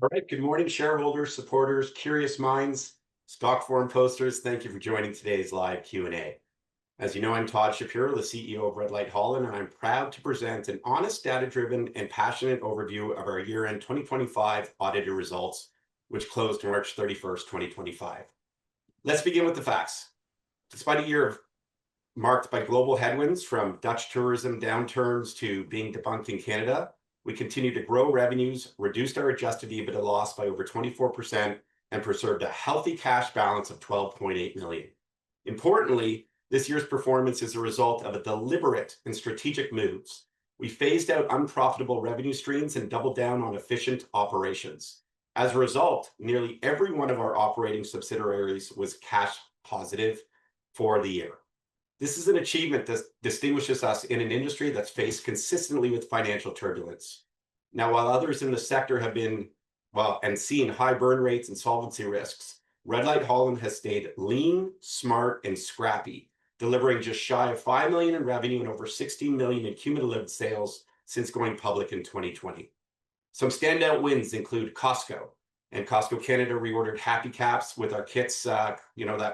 All right. Good morning, shareholders, supporters, curious minds, stock forum posters. Thank you for joining today's live Q&A. As you know, I'm Todd Shapiro, the CEO of Red Light Holland, and I'm proud to present an honest, data-driven, and passionate overview of our year-end 2025 audited results, which closed March 31st, 2025. Let's begin with the facts. Despite a year marked by global headwinds, from Dutch tourism downturns to being debunked in Canada, we continue to grow revenues, reduced our adjusted EBITDA loss by over 24%, and preserved a healthy cash balance of 12.8 million. Importantly, this year's performance is a result of a deliberate and strategic moves. We phased out unprofitable revenue streams and doubled down on efficient operations. As a result, nearly every one of our operating subsidiaries was cash positive for the year. This is an achievement that distinguishes us in an industry that's faced consistently with financial turbulence. Now, while others in the sector have been, and seen high burn rates and solvency risks, Red Light Holland has stayed lean, smart, and scrappy, delivering just shy of 5 million in revenue and over 16 million in cumulative sales since going public in 2020. Some standout wins include Costco, and Costco Canada reordered Happy Caps with our kits, that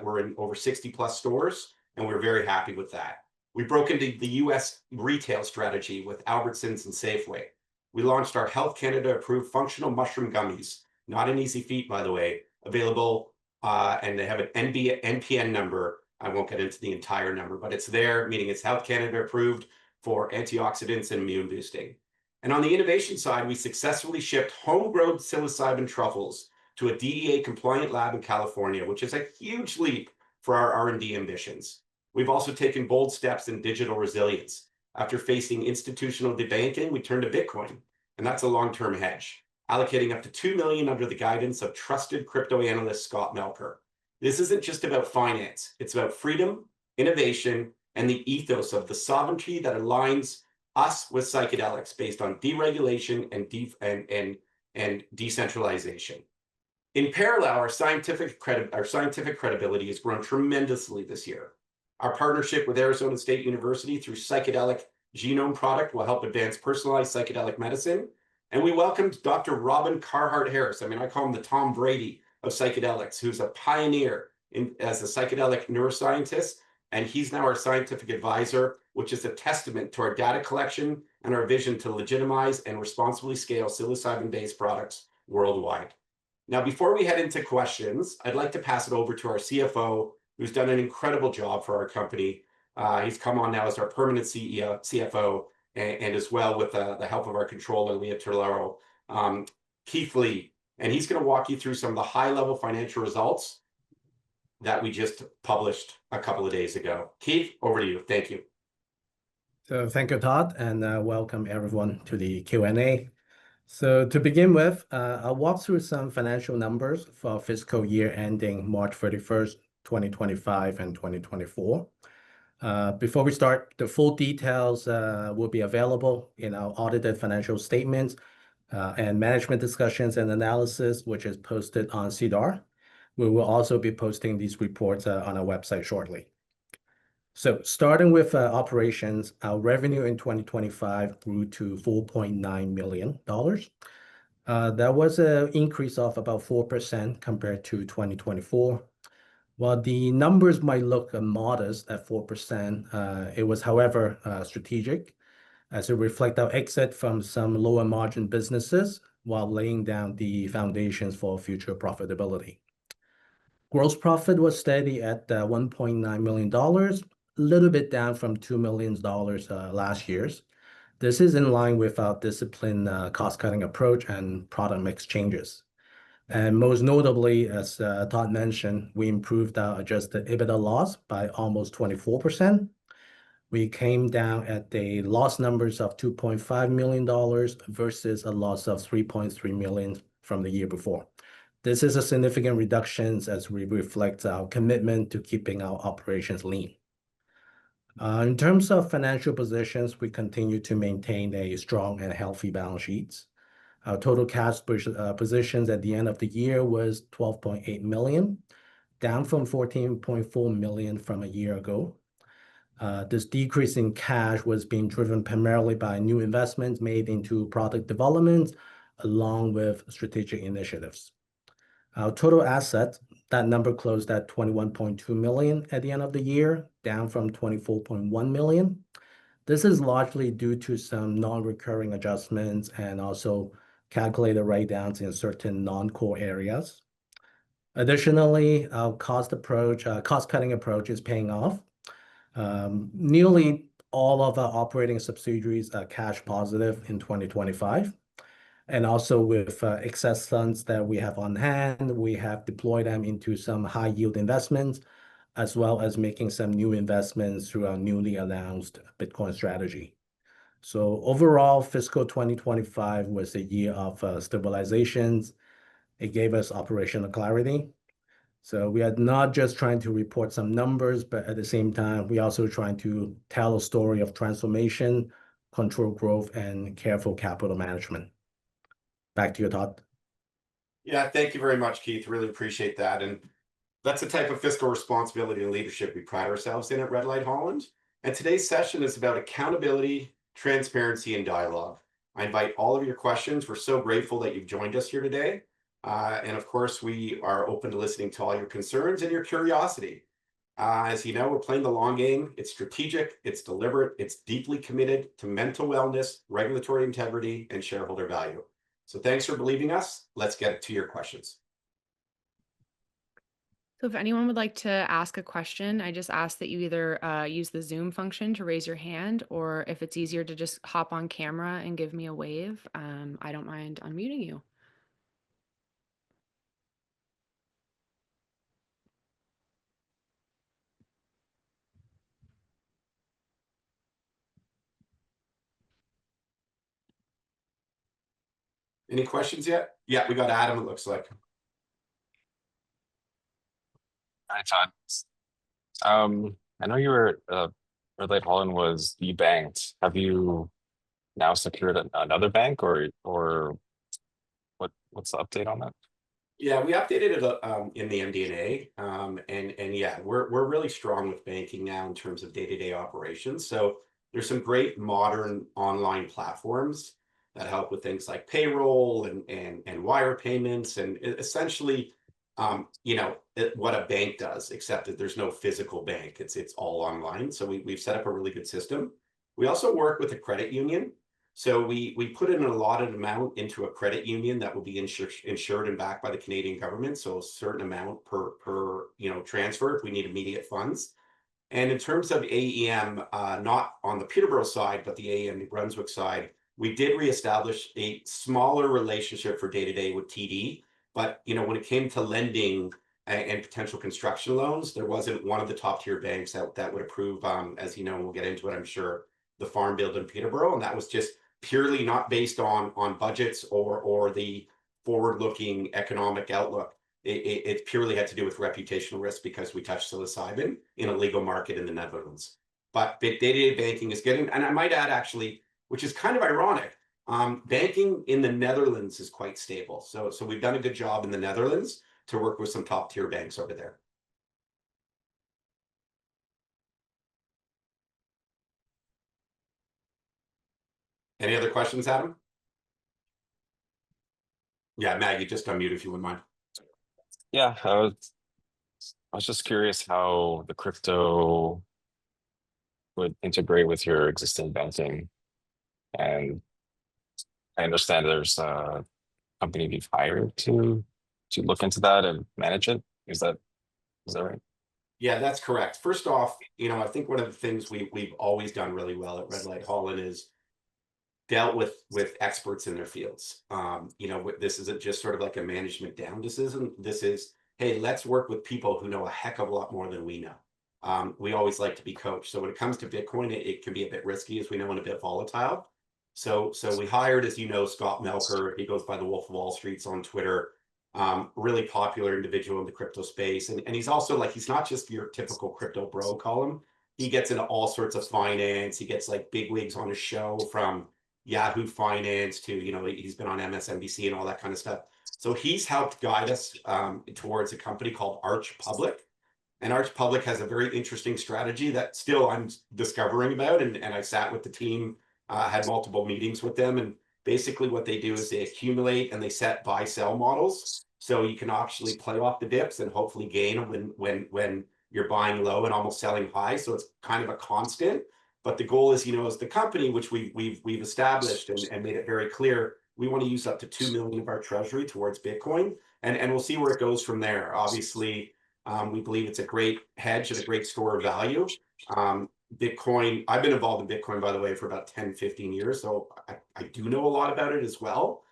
were in over 60 plus stores, and we're very happy with that. We broke into the US retail strategy with Albertsons and Safeway. We launched our Health Canada approved functional mushroom gummies, not an easy feat, by the way, available, and they have an NPN number. I won't get into the entire number, but it's there, meaning it's Health Canada approved for antioxidants and immune boosting. And on the innovation side, we successfully shipped homegrown psilocybin truffles to a DEA-compliant lab in California, which is a huge leap for our R&D ambitions. We've also taken bold steps in digital resilience. After facing institutional debanking, we turned to Bitcoin, and that's a long-term hedge, allocating up to 2 million under the guidance of trusted crypto analyst Scott Melker. This isn't just about finance. It's about freedom, innovation, and the ethos of the sovereignty that aligns us with psychedelics based on deregulation and decentralization. In parallel, our scientific credibility has grown tremendously this year. Our partnership with Arizona State University through Psychedelic Genome Project will help advance personalized psychedelic medicine. And we welcomed Dr. Robin Carhart-Harris. I call him the Tom Brady of psychedelics, who's a pioneer as a psychedelic neuroscientist. And he's now our scientific advisor, which is a testament to our data collection and our vision to legitimize and responsibly scale psilocybin-based products worldwide. Now, before we head into questions, I'd like to pass it over to our CFO, who's done an incredible job for our company. He's come on now as our permanent CFO, and as well with the help of our controller, Leah Terlaro, Keith Lee. And he's going to walk you through some of the high-level financial results that we just published a couple of days ago. Keith, over to you. Thank you. So thank you, Todd, and welcome everyone to the Q&A. So to begin with, I'll walk through some financial numbers for fiscal year ending March 31st, 2025 and 2024. Before we start, the full details will be available in our audited financial statements and management discussions and analysis, which is posted on SEDAR. We will also be posting these reports on our website shortly. So starting with operations, our revenue in 2025 grew to $4.9 million. That was an increase of about 4% compared to 2024. While the numbers might look modest at 4%, it was, however, strategic, as it reflects our exit from some lower margin businesses while laying down the foundations for future profitability. Gross profit was steady at $1.9 million, a little bit down from $2 million last year. This is in line with our disciplined cost-cutting approach and product mix changes. And most notably, as Todd mentioned, we improved our adjusted EBITDA loss by almost 24%. We came down at the loss numbers of $2.5 million versus a loss of $3.3 million from the year before. This is a significant reduction as we reflect our commitment to keeping our operations lean. In terms of financial positions, we continue to maintain a strong and healthy balance sheet. Our total cash positions at the end of the year was $12.8 million, down from $14.4 million from a year ago. This decrease in cash was being driven primarily by new investments made into product development, along with strategic initiatives. Our total asset, that number closed at 21.2 million at the end of the year, down from 24.1 million. This is largely due to some non-recurring adjustments and also calculated write-downs in certain non-core areas. Additionally, our cost-cutting approach is paying off. Nearly all of our operating subsidiaries are cash positive in 2025. And also with excess funds that we have on hand, we have deployed them into some high-yield investments, as well as making some new investments through our newly announced Bitcoin strategy. So overall, fiscal 2025 was a year of stabilizations. It gave us operational clarity. So we are not just trying to report some numbers, but at the same time, we're also trying to tell a story of transformation, controlled growth, and careful capital management. Back to you, Todd. Yeah, thank you very much, Keith. Really appreciate that. And that's the type of fiscal responsibility and leadership we pride ourselves in at Red Light Holland. And today's session is about accountability, transparency, and dialogue. I invite all of your questions. We're so grateful that you've joined us here today. And of course, we are open to listening to all your concerns and your curiosity. As you know, we're playing the long game. It's strategic, it's deliberate, it's deeply committed to mental wellness, regulatory integrity, and shareholder value. So thanks for believing us. Let's get to your questions. So if anyone would like to ask a question, I just ask that you either use the Zoom function to raise your hand, or if it's easier to just hop on camera and give me a wave, I don't mind unmuting you. Any questions yet? Yeah, we got Adam, it looks like. Hi, Todd. I know you were Red Light Holland was debanked. Have you now secured another bank, or what's the update on that? Yeah, we updated it in the MD&A, and yeah, we're really strong with banking now in terms of day-to-day operations. So there's some great modern online platforms that help with things like payroll and wire payments, and essentially, what a bank does, except that there's no physical bank. It's all online. So we've set up a really good system. We also work with a credit union. So we put in an allotted amount into a credit union that will be insured and backed by the Canadian government. So a certain amount per transfer if we need immediate funds. And in terms of AEM, not on the Peterborough side, but the AEM New Brunswick side, we did reestablish a smaller relationship for day-to-day with TD. But when it came to lending and potential construction loans, there wasn't one of the top tier banks that would approve, as you know, and we'll get into it, I'm sure, the farm build in Peterborough. And that was just purely not based on budgets or the forward-looking economic outlook. It purely had to do with reputational risk because we touched psilocybin in a legal market in the Netherlands. But day-to-day banking is getting, and I might add actually, which is kind of ironic, banking in the Netherlands is quite stable. So we've done a good job in the Netherlands to work with some top tier banks over there. Any other questions, Adam? Yeah, Maggie, just unmute if you wouldn't mind. Yeah, I was just curious how the crypto would integrate with your existing banking, and I understand there's a company you've hired to look into that and manage it. Is that right? Yeah, that's correct. First off, I think one of the things we've always done really well at Red Light Holland is dealt with experts in their fields. This isn't just sort of like a management down decision. This is, hey, let's work with people who know a heck of a lot more than we know. We always like to be coached. So when it comes to Bitcoin, it can be a bit risky, as we know, and a bit volatile. So we hired, as you know, Scott Melker. He goes by the Wolf of Wall Streets on Twitter. Really popular individual in the crypto space. And he's also he's not just your typical crypto bro column. He gets into all sorts of finance. He gets big wigs on his show, from Yahoo Finance to, he's been on MSNBC and all that kind of stuff. So he's helped guide us towards a company called Arch Public. And Arch Public has a very interesting strategy that still I'm discovering about. And I sat with the team, had multiple meetings with them. And Basically, what they do is they accumulate and they set buy-sell models. So you can actually play off the dips and hopefully gain when you're buying low and almost selling high. So it's kind of a constant. But the goal is, as the company, which we've established and made it very clear, we want to use up to 2 million of our treasury towards Bitcoin, and we'll see where it goes from there. Obviously, we believe it's a great hedge and a great store of value. Bitcoin, I've been involved in Bitcoin, by the way, for about 10, 15 years. So I do know a lot about it as well.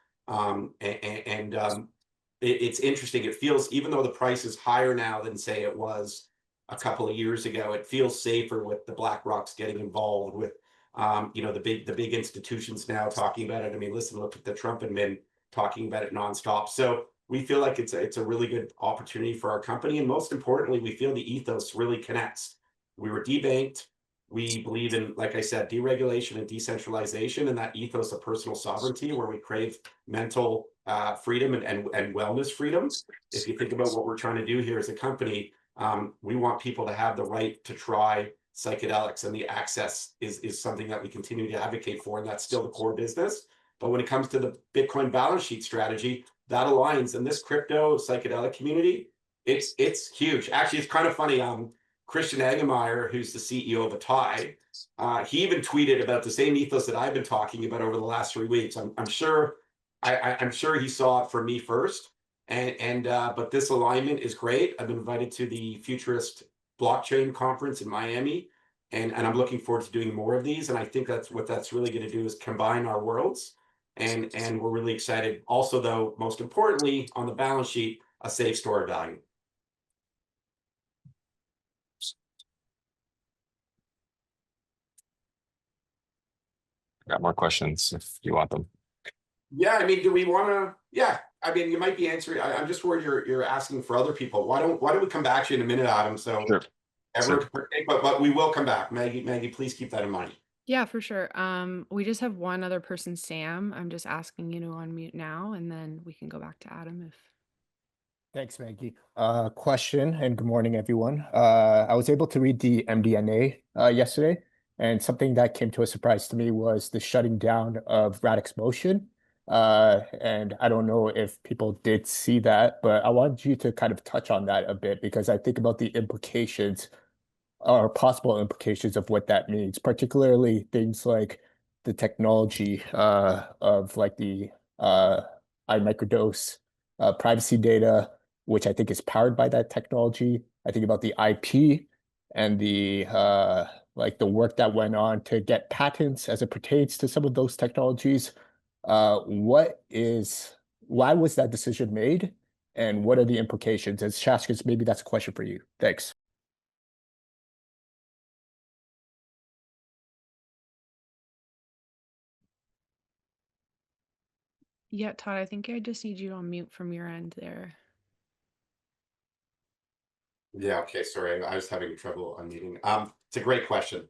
It's interesting. It feels, even though the price is higher now than say it was a couple of years ago, it feels safer with the BlackRocks getting involved with, the big institutions now talking about it. I mean, listen, look at the Trump admin talking about it nonstop. So we feel like it's a really good opportunity for our company. And most importantly, we feel the ethos really connects. We were debanked. We believe in, like I said, deregulation and decentralization, and that ethos of personal sovereignty, where we crave mental freedom and wellness freedom. If you think about what we're trying to do here as a company, we want people to have the right to try psychedelics, and the access is something that we continue to advocate for, and that's still the core business. But when it comes to the Bitcoin balance sheet strategy, that aligns. And this crypto psychedelic community, it's huge. Actually, it's kind of funny. Christian Agemeyer, who's the CEO of Atai, he even tweeted about the same ethos that I've been talking about over the last 3 weeks. I'm sure he saw it from me first. But this alignment is great. I've been invited to the Futurist Blockchain Conference in Miami, and I'm looking forward to doing more of these. And I think that's really going to do is combine our worlds. And we're really excited. Also, though, most importantly, on the balance sheet, a safe store of value. Got more questions if you want them. Yeah, I mean, do we want to? Yeah, I mean, you might be answering. I'm just worried you're asking for other people. Why don't we come back to you in a minute, Adam? So Sure. everyone, but we will come back. Maggie, please keep that in mind. Yeah, for sure. We just have one other person, Sam. I'm just asking you to unmute now, and then we can go back to Adam if. Thanks, Maggie. Question, and good morning, everyone. I was able to read the MD&A yesterday, and something that came to a surprise to me was the shutting down of Radix Motion. And I don't know if people did see that, but I wanted you to kind of touch on that a bit, because I think about the implications or possible implications of what that means, particularly things like the technology of like the iMicrodose privacy data, which I think is powered by that technology. I think about the IP and the like the work that went on to get patents as it pertains to some of those technologies. Why was that decision made, and what are the implications? As Shaskas, maybe that's a question for you. Thanks. Yeah, Todd, I think I just need you to unmute from your end there. Yeah, okay, sorry. I was having trouble unmuting. It's a great question.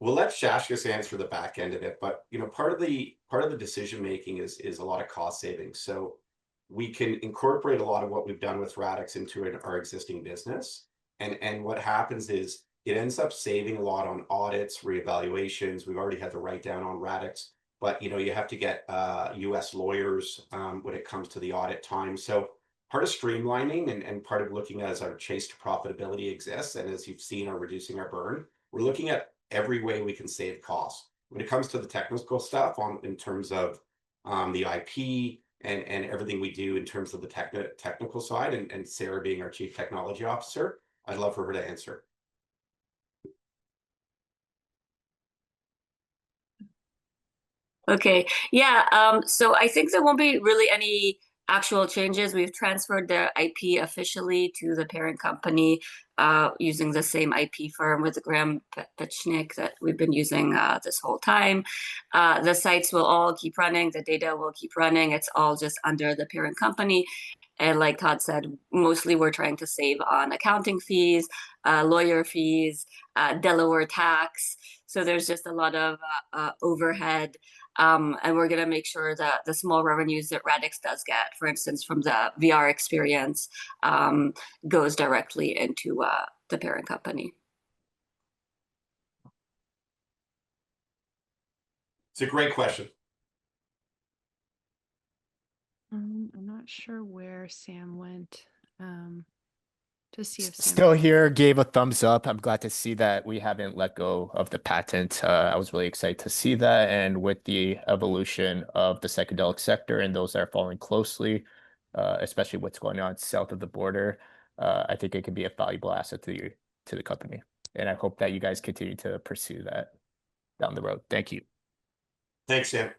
We'll let Shashkas answer the back end of it, but part of the decision making is a lot of cost savings. So we can incorporate a lot of what we've done with Radix into our existing business. And what happens is it ends up saving a lot on audits, reevaluations. We've already had the write down on Radix, but you have to get US lawyers when it comes to the audit time. So part of streamlining and part of looking at as our chase to profitability exists, and as you've seen, are reducing our burn, we're looking at every way we can save costs. When it comes to the technical stuff in terms of the IP and everything we do in terms of the technical side, and Sarah being our Chief Technology Officer, I'd love for her to answer. Okay, yeah, so I think there won't be really any actual changes. We've transferred the IP officially to the parent company using the same IP firm with Graham Pechnik that we've been using this whole time. The sites will all keep running, the data will keep running. It's all just under the parent company. And like Todd said, mostly we're trying to save on accounting fees, lawyer fees, Delaware tax. So there's just a lot of overhead. And we're going to make sure that the small revenues that Radix does get, for instance, from the VR experience, goes directly into the parent company. It's a great question. I'm not sure where Sam went. To see if Sam. Still here, gave a thumbs up. I'm glad to see that we haven't let go of the patent. I was really excited to see that. And with the evolution of the psychedelic sector and those that are following closely, especially what's going on south of the border, I think it could be a valuable asset to the company. And I hope that you guys continue to pursue that down the road. Thank you. Thanks, Sam.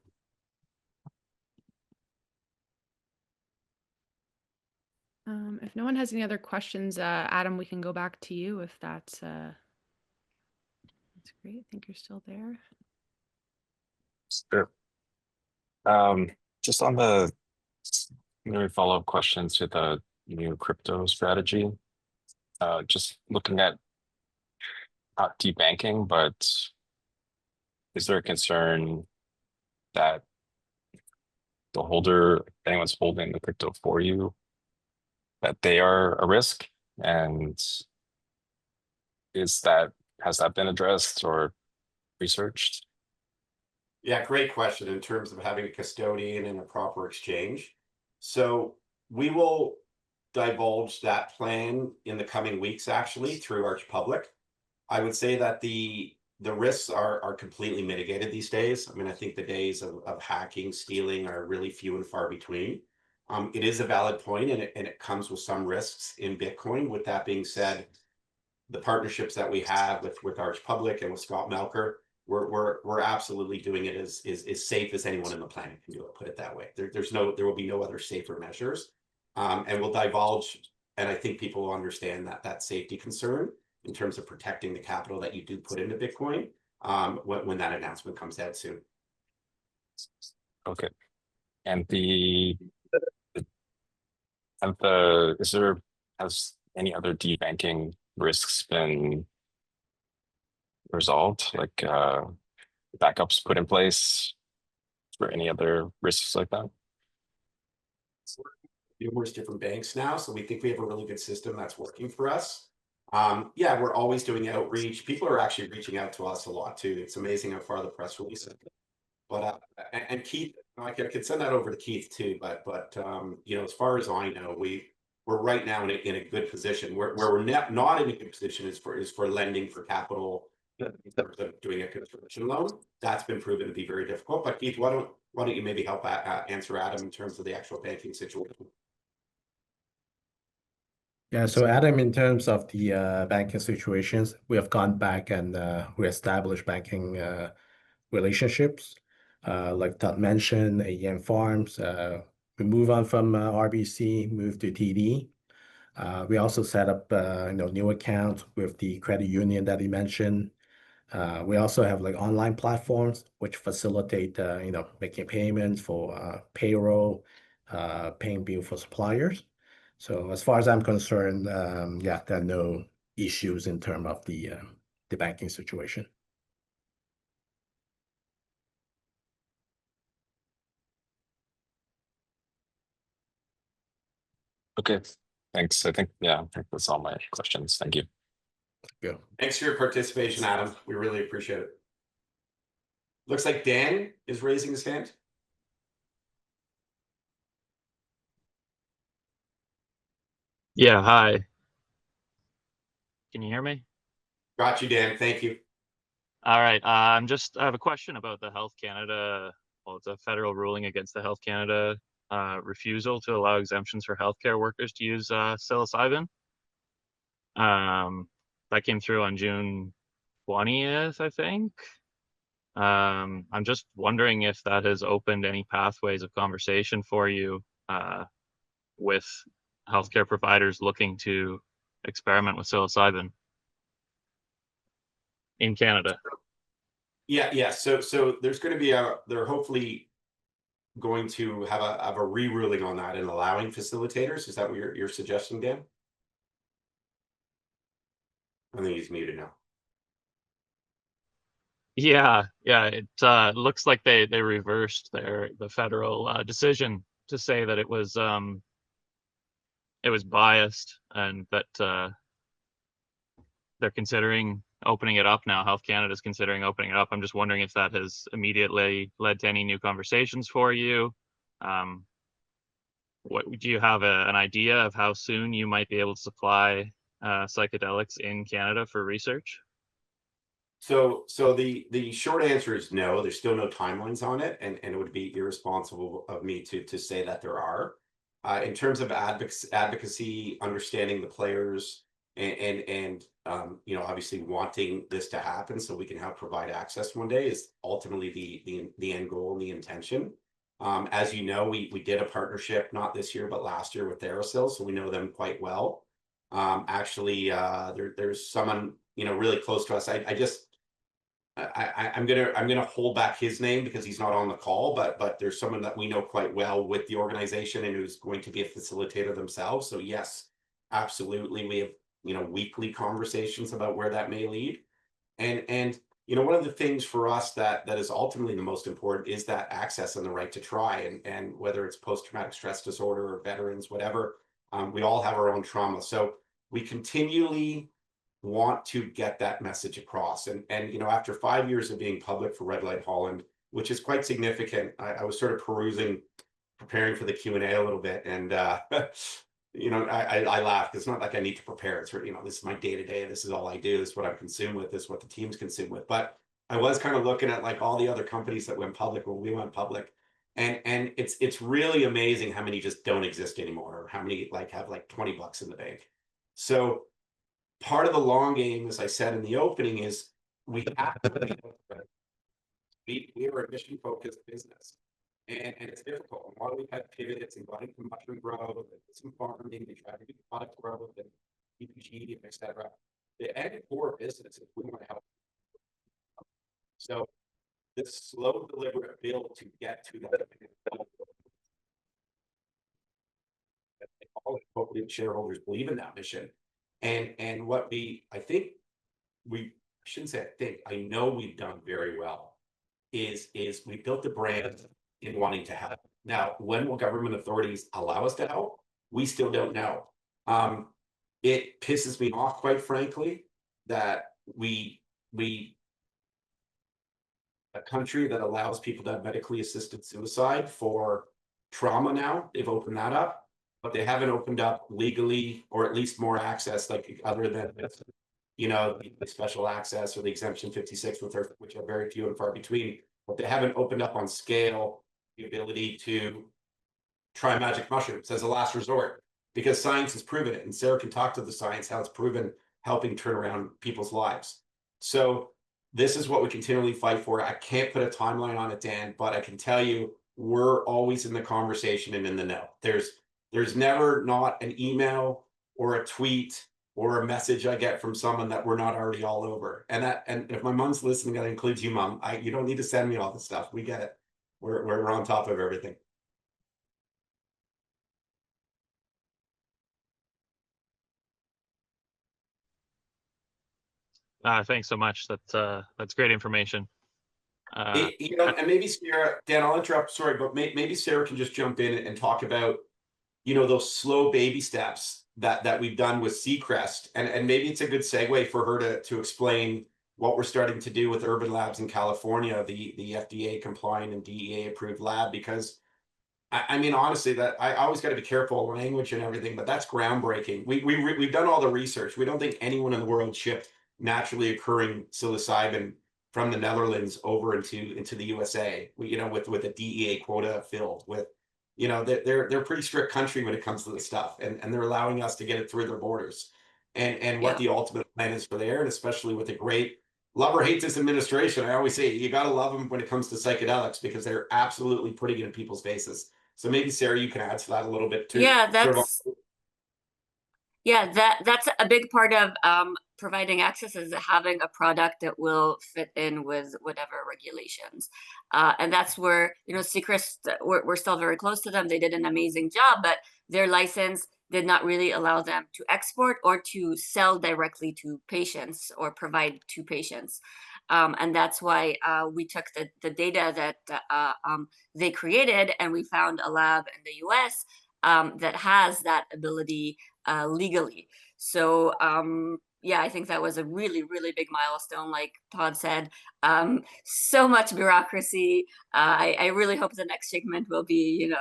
If no one has any other questions, Adam, we can go back to you if that's great. I think you're still there. Sure. Just on the follow-up question to the new crypto strategy. Just looking at not debanking, but is there a concern that the holder, if anyone's holding the crypto for you, that they are a risk? And has that been addressed or researched? Yeah, great question in terms of having a custodian and a proper exchange. So we will divulge that plan in the coming weeks, actually, through Arch Public. I would say that the risks are completely mitigated these days. I mean, I think the days of hacking, stealing are really few and far between. It is a valid point, and it comes with some risks in Bitcoin. With that being said, the partnerships that we have with Arch Public and with Scott Melker, we're absolutely doing it as safe as anyone on the planet can do it. Put it that way. There will be no other safer measures, and we'll divulge. And I think people will understand that safety concern in terms of protecting the capital that you do put into Bitcoin when that announcement comes out soon. Okay. And has any other debanking risks been resolved, like backups put in place for any other risks like that? Numerous different banks now, so we think we have a really good system that's working for us. Yeah, we're always doing outreach. People are actually reaching out to us a lot too. It's amazing how far the press release is. But and Keith, I could send that over to Keith too. But as far as I know, we're right now in a good position. Where we're not in a good position is for lending for capital in terms of doing a construction loan. That's been proven to be very difficult. But Keith, why don't you maybe help answer Adam in terms of the actual banking situation? Yeah, so Adam, in terms of the banking situations, we have gone back and reestablished banking relationships. Like Todd mentioned, AEM Farms, we move on from RBC, move to TD. We also set up new accounts with the credit union that he mentioned. We also have like online platforms which facilitate making payments for payroll, paying bill for suppliers. So as far as I'm concerned, yeah, there are no issues in terms of the banking situation. Okay, thanks. I think that's all my questions. Thank you. Yeah. Thanks for your participation, Adam. We really appreciate it. Looks like Dan is raising his hand. Yeah, hi. Can you hear me? Got you, Dan. Thank you. All right. I have a question about the Health Canada. Well, it's a federal ruling against the Health Canada refusal to allow exemptions for healthcare workers to use psilocybin. That came through on June 20th, I think. I'm just wondering if that has opened any pathways of conversation for you with healthcare providers looking to experiment with psilocybin in Canada. Yeah. So there's going to be they're hopefully going to have a re-ruling on that and allowing facilitators. Is that what you're suggesting, Dan? I think he's muted now. Yeah. It looks like they reversed the federal decision to say that it was biased and that they're considering opening it up now. Health Canada is considering opening it up. I'm just wondering if that has immediately led to any new conversations for you. what do you have an idea of how soon you might be able to supply psychedelics in Canada for research? So the short answer is no. There's still no timelines on it, and it would be irresponsible of me to say that there are. In terms of advocacy, understanding the players, and you know, obviously wanting this to happen so we can help provide access one day is ultimately the end goal and the intention. As you know, we did a partnership not this year but last year with Aerosil, so we know them quite well. Actually, there's someone, you know, really close to us. I'm gonna hold back his name because he's not on the call, but there's someone that we know quite well with the organization and who's going to be a facilitator themselves. So yes, absolutely, we have, you know, weekly conversations about where that may lead. And you know, one of the things for us that is ultimately the most important is that access and the right to try, and whether it's post-traumatic stress disorder or veterans, whatever, we all have our own trauma. So we continually want to get that message across. And you know, after 5 years of being public for Red Light Holland, which is quite significant, I was sort of perusing, preparing for the Q&A a little bit, and you know, I laugh. It's not like I need to prepare. It's, you know, this is my day-to-day. This is all I do. This is what I'm consumed with. This is what the team's consumed with. But I was kind of looking at like all the other companies that went public when we went public. And it's really amazing how many just don't exist anymore, or how many like have like 20 bucks in the bank. So part of the long game, as I said in the opening, is we have to we are a mission focused business, and it's difficult. While we've had pivots and gone into mushroom growth and some farming, we try to do product growth and PPG, etc. The end core business is we want to help. So this slow, deliberate build to get to that, all hopefully shareholders believe in that mission. And what I think I shouldn't say I think, I know we've done very well is we built the brand in wanting to help. Now, when will government authorities allow us to help? We still don't know. It pisses me off, quite frankly, that we a country that allows people to have medically assisted suicide for trauma now, they've opened that up, but they haven't opened up legally, or at least more access, like other than, you know, the special access or the exemption 56, which are very few and far between, but they haven't opened up on scale the ability to try magic mushrooms as a last resort, because science has proven it. And Sarah can talk to the science, how it's proven helping turn around people's lives. So this is what we continually fight for. I can't put a timeline on it, Dan, but I can tell you we're always in the conversation and in the know. There's never not an email or a tweet or a message I get from someone that we're not already all over. And if my mom's listening, that includes you, Mom. You don't need to send me all the stuff. We get it. We're on top of everything. Thanks so much. That's great information. You know, and maybe Sarah, Dan, I'll interrupt. Sorry, but maybe Sarah can just jump in and talk about, you know, those slow baby steps that we've done with Seacrest, and maybe it's a good segue for her to explain what we're starting to do with Urban Labs in California, the FDA compliant and DEA approved lab, because I mean, honestly, that I always got to be careful of language and everything, but that's groundbreaking. We've done all the research. We don't think anyone in the world shipped naturally occurring psilocybin from the Netherlands over into the USA. You know, with a DEA quota filled with, you know, they're a pretty strict country when it comes to this stuff, and they're allowing us to get it through their borders. And what the ultimate plan is for there, and especially with a great love or hate this administration. I always say you got to love them when it comes to psychedelics, because they're absolutely putting it in people's faces. So maybe Sarah, you can add to that a little bit too. Yeah, that's a big part of providing access, is having a product that will fit in with whatever regulations. And that's where, you know, Seacrest, we're still very close to them. They did an amazing job, but their license did not really allow them to export or to sell directly to patients or provide to patients. And that's why we took the data that they created, and we found a lab in the US that has that ability legally. So yeah, I think that was a really, really big milestone, like Todd said. So much bureaucracy. I really hope the next shipment will be,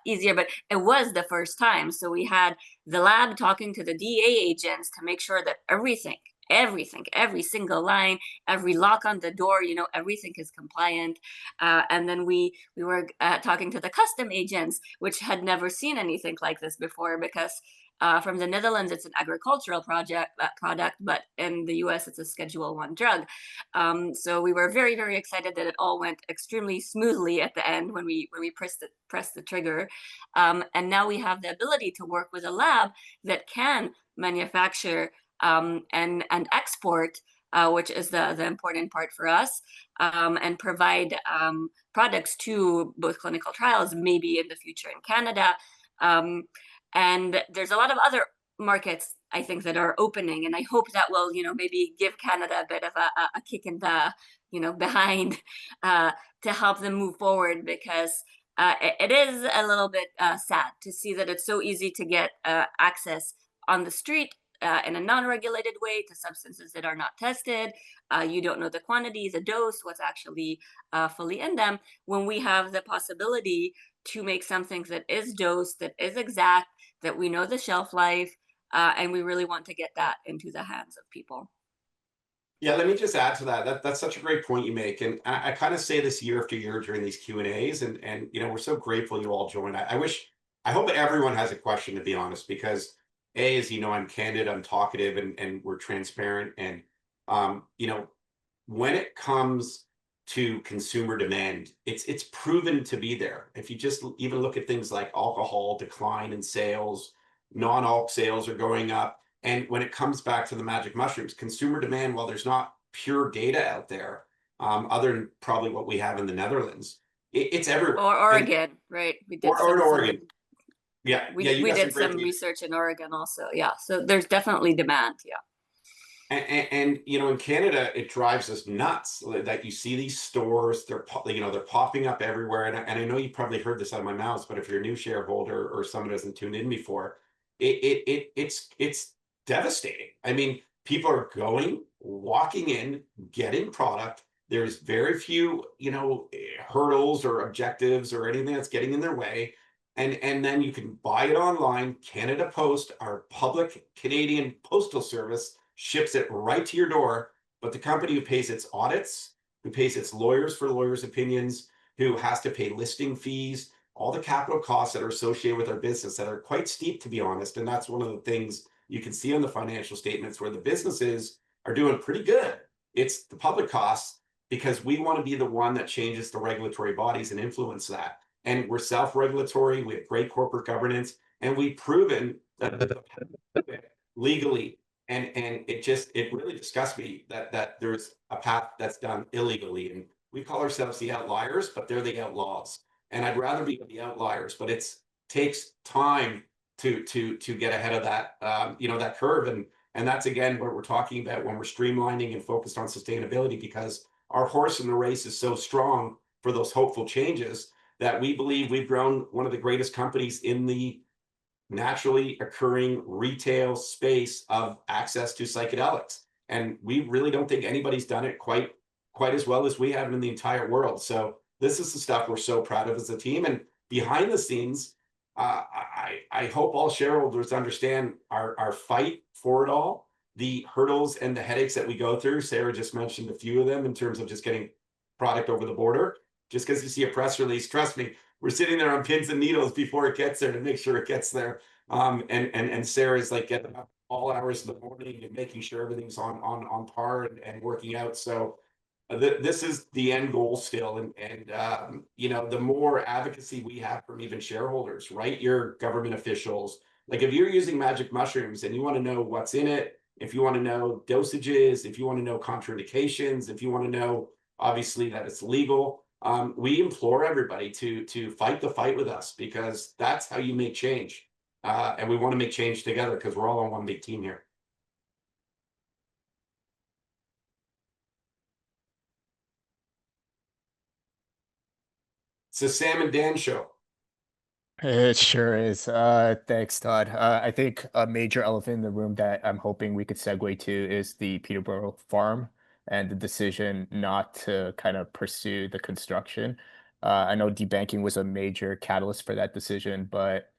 easier, but it was the first time. So we had the lab talking to the DA agents to make sure that everything, every single line, every lock on the door, everything is compliant. And then we were talking to the custom agents, which had never seen anything like this before, because from the Netherlands, it's an agricultural product, but in the US, it's a Schedule 1 drug. So we were very, very excited that it all went extremely smoothly at the end when we pressed the trigger. And now we have the ability to work with a lab that can manufacture and export, which is the important part for us, and provide products to both clinical trials, maybe in the future in Canada. And there's a lot of other markets, I think, that are opening, and I hope that will, maybe give Canada a bit of a kick in the, behind, to help them move forward, because it is a little bit sad to see that it's so easy to get access on the street in a non-regulated way to substances that are not tested. You don't know the quantity, the dose, what's actually fully in them, when we have the possibility to make something that is dosed, that is exact, that we know the shelf life, and we really want to get that into the hands of people. Yeah, let me just add to that. That's such a great point you make, and I kind of say this year after year during these Q&As, and we're so grateful you all joined. I hope everyone has a question, to be honest, because as you know, I'm candid, I'm talkative, and we're transparent, and when it comes to consumer demand, it's proven to be there. If you just even look at things like alcohol decline in sales, non-alc sales are going up. And when it comes back to the magic mushrooms, consumer demand, while there's not pure data out there, other than probably what we have in the Netherlands, it's everywhere. Or Oregon, right? We did or Oregon. Yeah, we you got did some great some data. research in Oregon also. Yeah, so there's definitely demand. Yeah. And in Canada, it drives us nuts that you see these stores, they're popping up everywhere. And I know you probably heard this out of my mouth, but if you're a new shareholder or someone who hasn't tuned in before, it's devastating. I mean, people are walking in, getting product. There's very few, hurdles or objectives or anything that's getting in their way. And then you can buy it online. Canada Post, our public Canadian postal service, ships it right to your door. But the company who pays its audits, who pays its lawyers for lawyers' opinions, who has to pay listing fees, all the capital costs that are associated with our business that are quite steep, to be honest. And that's one of the things you can see on the financial statements where the businesses are doing pretty good. It's the public costs, because we want to be the one that changes the regulatory bodies and influence that. And we're self-regulatory, we have great corporate governance, and we've proven that legally. And it really disgusts me that there's a path that's done illegally. And we call ourselves the outliers, but they're the outlaws. And I'd rather be the outliers, but it takes time to get ahead of that that curve. And that's again what we're talking about when we're streamlining and focused on sustainability, because our horse in the race is so strong for those hopeful changes that we believe we've grown one of the greatest companies in the naturally occurring retail space of access to psychedelics. And we really don't think anybody's done it quite as well as we have in the entire world. So this is the stuff we're so proud of as a team. And behind the scenes, I hope all shareholders understand our fight for it all, the hurdles and the headaches that we go through. Sarah just mentioned a few of them in terms of just getting product over the border. Just because you see a press release, trust me, we're sitting there on pins and needles before it gets there to make sure it gets there. And Sarah's like getting up all hours of the morning and making sure everything's on par and working out. So this is the end goal still. And the more advocacy we have from even shareholders, right? Your government officials, like if you're using magic mushrooms and you want to know what's in it, if you want to know dosages, if you want to know contraindications, if you want to know obviously that it's legal, we implore everybody to fight the fight with us, because that's how you make change. And we want to make change together because we're all on one big team here. It's the Sam and Dan show. It sure is. Thanks, Todd. I think a major elephant in the room that I'm hoping we could segue to is the Peterborough farm and the decision not to kind of pursue the construction. I know debanking was a major catalyst for that decision, but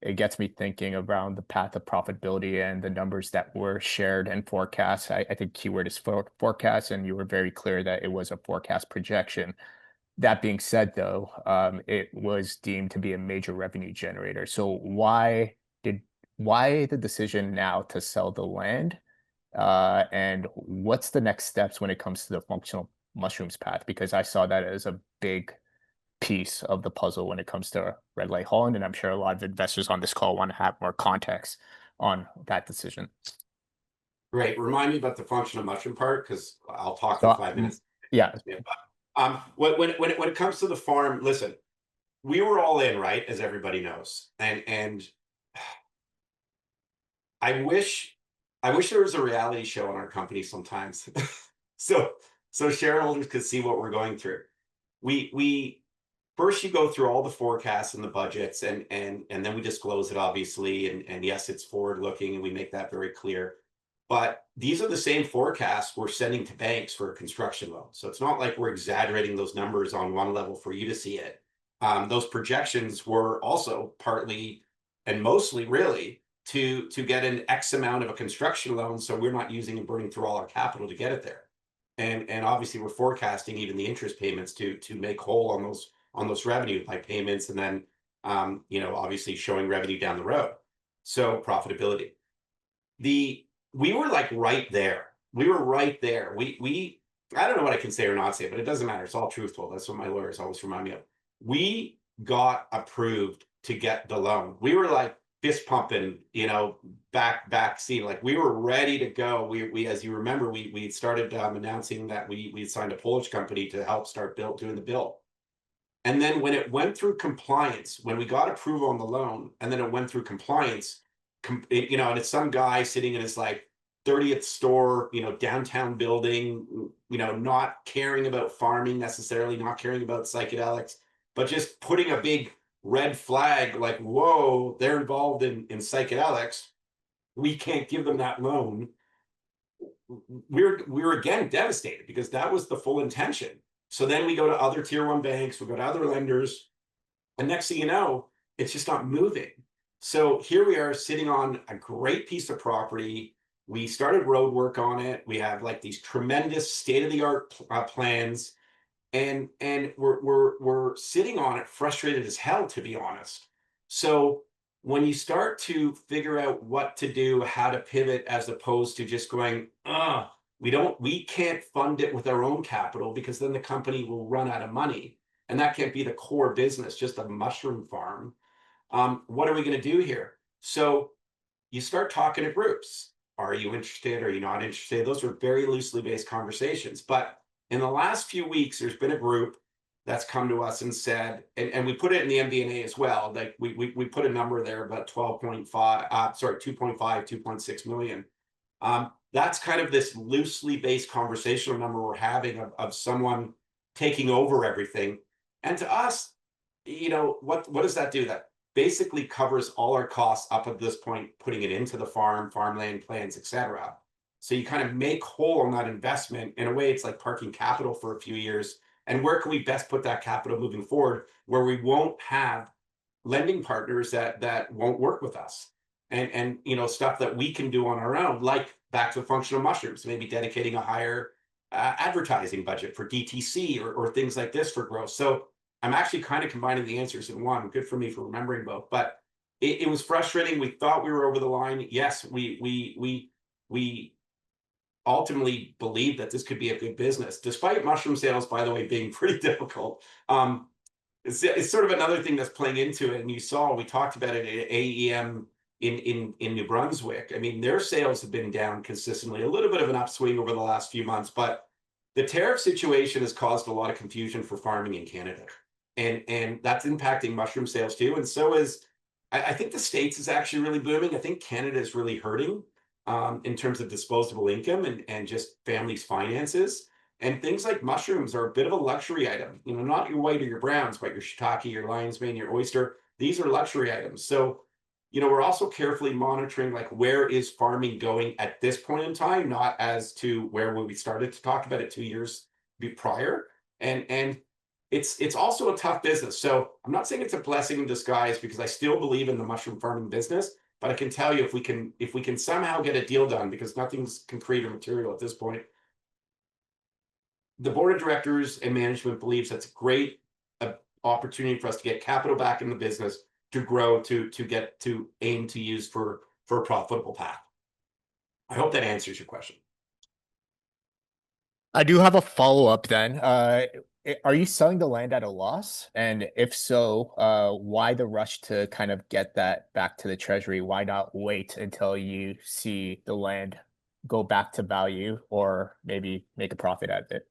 it gets me thinking around the path of profitability and the numbers that were shared and forecast. I think keyword is forecast, and you were very clear that it was a forecast projection. That being said, though, it was deemed to be a major revenue generator. So why the decision now to sell the land? And what's the next steps when it comes to the functional mushrooms path? Because I saw that as a big piece of the puzzle when it comes to Red Light Holland, and I'm sure a lot of investors on this call want to have more context on that decision. Great. Remind me about the functional mushroom part, because I'll talk So, for 5 minutes. yeah, When it comes to the farm, listen, we were all in, right, as everybody knows, and I wish there was a reality show on our company sometimes, so shareholders could see what we're going through. We first, you go through all the forecasts and the budgets, and then we disclose it, obviously, and yes, it's forward looking, and we make that very clear. But these are the same forecasts we're sending to banks for a construction loan. So it's not like we're exaggerating those numbers on one level for you to see it. Those projections were also partly and mostly really to get an X amount of a construction loan, so we're not using and burning through all our capital to get it there. And obviously we're forecasting even the interest payments to make whole on those revenue by payments, and then obviously showing revenue down the road. So profitability. We were like right there. We were right there. We I don't know what I can say or not say, but it doesn't matter. It's all truthful. That's what my lawyers always remind me of. We got approved to get the loan. We were like fist pumping, back scene. Like we were ready to go. We as you remember, we started announcing that we signed a Polish company to help start doing the build. And then when it went through compliance, when we got approval on the loan, and then it went through compliance, and it's some guy sitting in his like 30th store, downtown building, not caring about farming necessarily, not caring about psychedelics, but just putting a big red flag like, whoa, they're involved in psychedelics. We can't give them that loan. We're again devastated, because that was the full intention. So then we go to other tier 1 banks, we go to other lenders, and next thing you know, it's just not moving. So here we are sitting on a great piece of property. We started road work on it. We have like these tremendous state-of-the-art plans, and we're sitting on it, frustrated as hell, to be honest. So when you start to figure out what to do, how to pivot, as opposed to just going, we can't fund it with our own capital, because then the company will run out of money, and that can't be the core business, just a mushroom farm. What are we going to do here? So you start talking to groups. Are you interested? Are you not interested? Those are very loosely based conversations. But in the last few weeks, there's been a group that's come to us and said, and we put it in the MD&A as well, like we put a number there about 2.5, 2.6 million. That's kind of this loosely based conversational number we're having of someone taking over everything. And to us, what does that do? That basically covers all our costs up at this point, putting it into the farmland plans, etc. So you kind of make whole on that investment. In a way, it's like parking capital for a few years. And where can we best put that capital moving forward, where we won't have lending partners that won't work with us, and stuff that we can do on our own, like back to functional mushrooms, maybe dedicating a higher advertising budget for DTC or things like this for growth. So I'm actually kind of combining the answers in one. Good for me for remembering both. But it was frustrating. We thought we were over the line. Yes, we ultimately believed that this could be a good business, despite mushroom sales, by the way, being pretty difficult. It's sort of another thing that's playing into it. And we talked about it at AEM in New Brunswick. I mean, their sales have been down consistently, a little bit of an upswing over the last few months, but the tariff situation has caused a lot of confusion for farming in Canada. And that's impacting mushroom sales too. And so I think the States is actually really booming. I think Canada is really hurting in terms of disposable income and just families' finances. And things like mushrooms are a bit of a luxury item. Not your white or your browns, but your shiitake, your lion's mane, your oyster. these are luxury items. So, you know, we're also carefully monitoring like where is farming going at this point in time, not as to where we started to talk about it 2 years prior. And it's also a tough business. So I'm not saying it's a blessing in disguise, because I still believe in the mushroom farming business. But I can tell you, if we can somehow get a deal done, because nothing's concrete or material at this point, the board of directors and management believes that's a great opportunity for us to get capital back in the business, to grow, to get to aim to use for a profitable path. I hope that answers your question. I do have a follow-up then. Are you selling the land at a loss? And if so, why the rush to kind of get that back to the treasury? Why not wait until you see the land go back to value, or maybe make a profit out of it?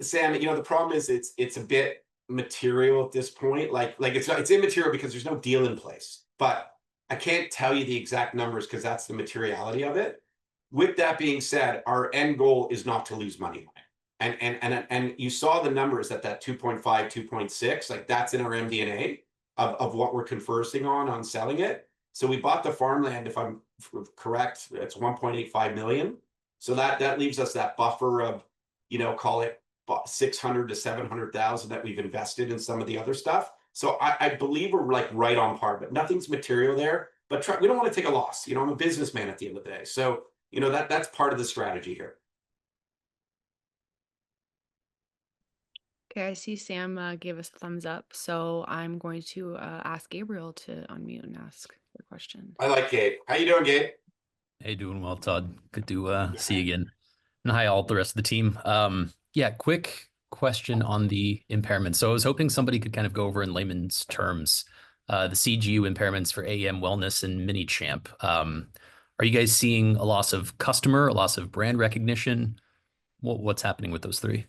Sam, you know, the problem is it's a bit material at this point. Like it's immaterial because there's no deal in place. But I can't tell you the exact numbers, because that's the materiality of it. With that being said, our end goal is not to lose money on it. And you saw the numbers at that 2.5, 2.6, like that's in our MD&A of what we're conversing on selling it. So we bought the farmland, if I'm correct, it's 1.85 million. So that leaves us that buffer of, you know, call it 600 to 700,000 that we've invested in some of the other stuff. So I believe we're like right on par, but nothing's material there. But we don't want to take a loss. You know, I'm a businessman at the end of the day. So, you know, that's part of the strategy here. Okay, I see Sam gave us a thumbs up, so I'm going to ask Gabriel to unmute and ask the question. I like Gabe. How you doing, Gabe? Hey, doing well, Todd. Good to see you again. And hi, all the rest of the team. Yeah, quick question on the impairment. So I was hoping somebody could kind of go over in layman's terms the CGU impairments for AEM Wellness and Mini Champ. Are you guys seeing a loss of customer, a loss of brand recognition? What's happening with those three?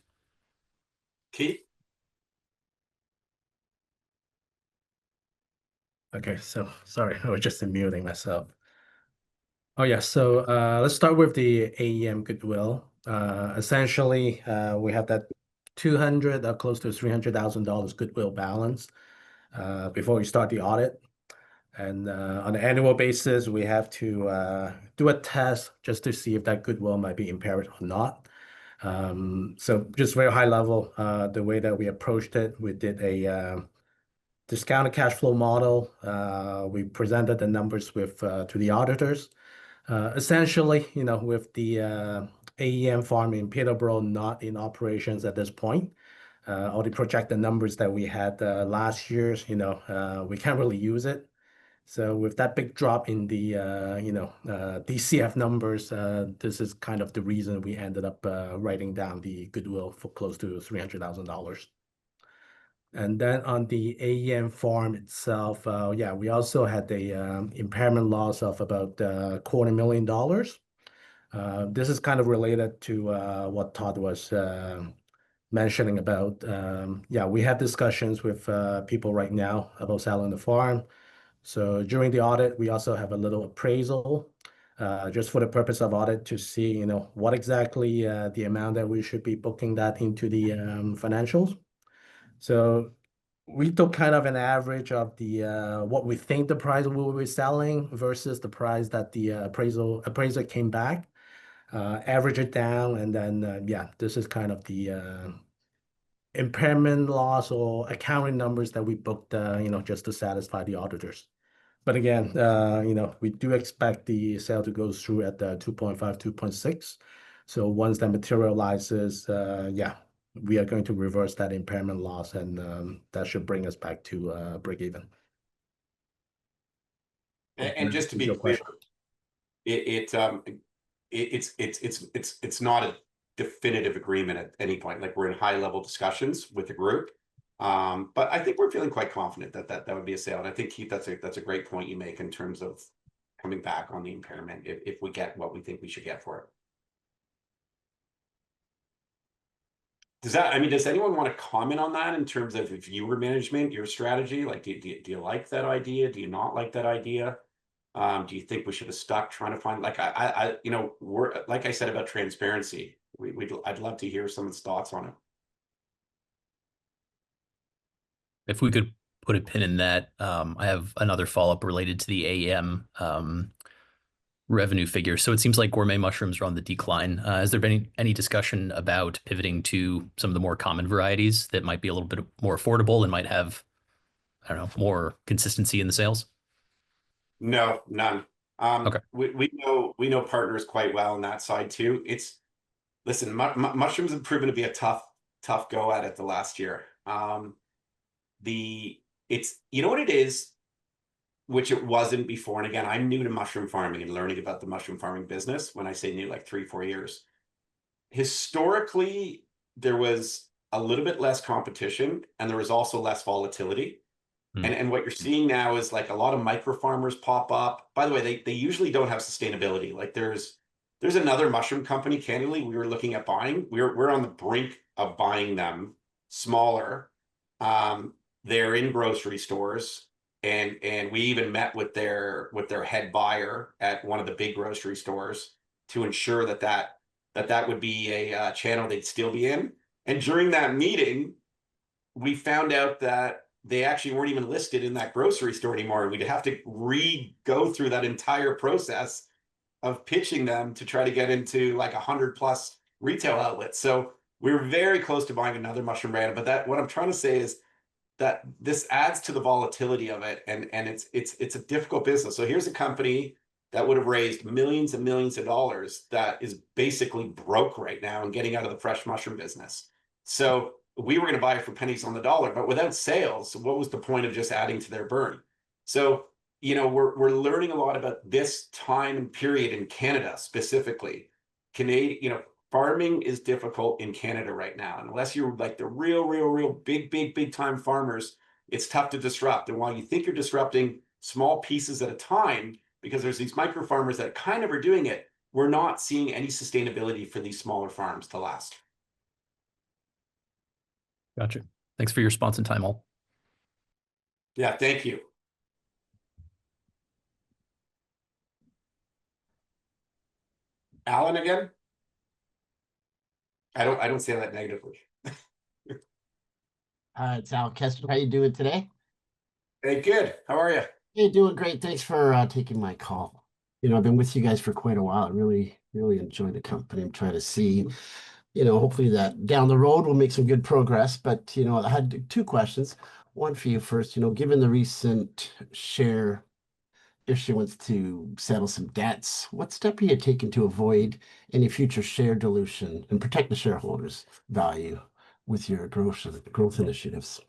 Keith? Okay, so sorry, I was just muting myself. Oh yeah, so let's start with the AEM goodwill. Essentially, we have that 200 close to $300,000 goodwill balance before we start the audit. And on an annual basis, we have to do a test just to see if that goodwill might be impaired or not. So just very high level, the way that we approached it, we did a discounted cash flow model. We presented the numbers to the auditors. Essentially, you know, with the AEM farm in Peterborough not in operations at this point, all the projected numbers that we had last year, you know, we can't really use it. So with that big drop in the DCF numbers, this is kind of the reason we ended up writing down the goodwill for close to $300,000. And then on the AEM farm itself, yeah, we also had a impairment loss of about $250,000. This is kind of related to what Todd was mentioning about. Yeah, we had discussions with people right now about selling the farm. So during the audit, we also have a little appraisal, just for the purpose of audit to see, you know, what exactly the amount that we should be booking that into the financials. So we took kind of an average of the what we think the price we will be selling versus the price that the appraiser came back, average it down, and then yeah, this is kind of the impairment loss or accounting numbers that we booked, you know, just to satisfy the auditors. But again, you know, we do expect the sale to go through at the 2.5, 2.6. So once that materializes, yeah, we are going to reverse that impairment loss, and that should bring us back to break even. And just to be clear, it's not a definitive agreement at any point. Like, we're in high level discussions with the group. But I think we're feeling quite confident that would be a sale. And I think, Keith, that's a great point you make in terms of coming back on the impairment if we get what we think we should get for it. Does anyone want to comment on that in terms of, if you were management, your strategy? Like, do you like that idea? Do you not like that idea? Do you think we should have stuck trying to find, like, you know, we're, like I said about transparency, I'd love to hear someone's thoughts on it. If we could put a pin in that. I have another follow-up related to the AEM revenue figure. So it seems like gourmet mushrooms are on the decline. Has there been any discussion about pivoting to some of the more common varieties that might be a little bit more affordable and might have, I don't know, more consistency in the sales? No, none. Okay. We know partners quite well on that side too. Listen, mushrooms have proven to be a tough go at it the last year. You know what it is, which it wasn't before. And again, I'm new to mushroom farming and learning about the mushroom farming business. When I say new, like 3-4 years. Historically, there was a little bit less competition and there was also less volatility. And what you're seeing now is like a lot of micro farmers pop up. By the way, they usually don't have sustainability. Like there's another mushroom company, candidly, we were looking at buying. We're on the brink of buying them, smaller. They're in grocery stores, and we even met with their head buyer at one of the big grocery stores to ensure that would be a channel they'd still be in. And during that meeting, we found out that they actually weren't even listed in that grocery store anymore. We'd have to go through that entire process of pitching them to try to get into like 100+ retail outlets. So we were very close to buying another mushroom brand. But what I'm trying to say is that this adds to the volatility of it, and it's a difficult business. So here's a company that would have raised millions and millions of dollars that is basically broke right now and getting out of the fresh mushroom business. So we were going to buy it for pennies on the dollar, but without sales, what was the point of just adding to their burn? So, we're learning a lot about this time and period in Canada specifically. Farming is difficult in Canada right now. Unless you're like the real big time farmers, it's tough to disrupt. And while you think you're disrupting small pieces at a time, because there's these micro farmers that kind of are doing it, we're not seeing any sustainability for these smaller farms to last. Gotcha. Thanks for your response and time, all. Yeah, thank you. Alan again? I don't say that negatively. It's Al Kester. How you doing today? Hey, good. How are you? Hey, doing great. Thanks for taking my call. I've been with you guys for quite a while. I really enjoy the company. I'm trying to see, hopefully that down the road we'll make some good progress. But, I had 2 questions. One for you first, given the recent share issuance to settle some debts, what step are you taking to avoid any future share dilution and protect the shareholders' value with your growth initiatives?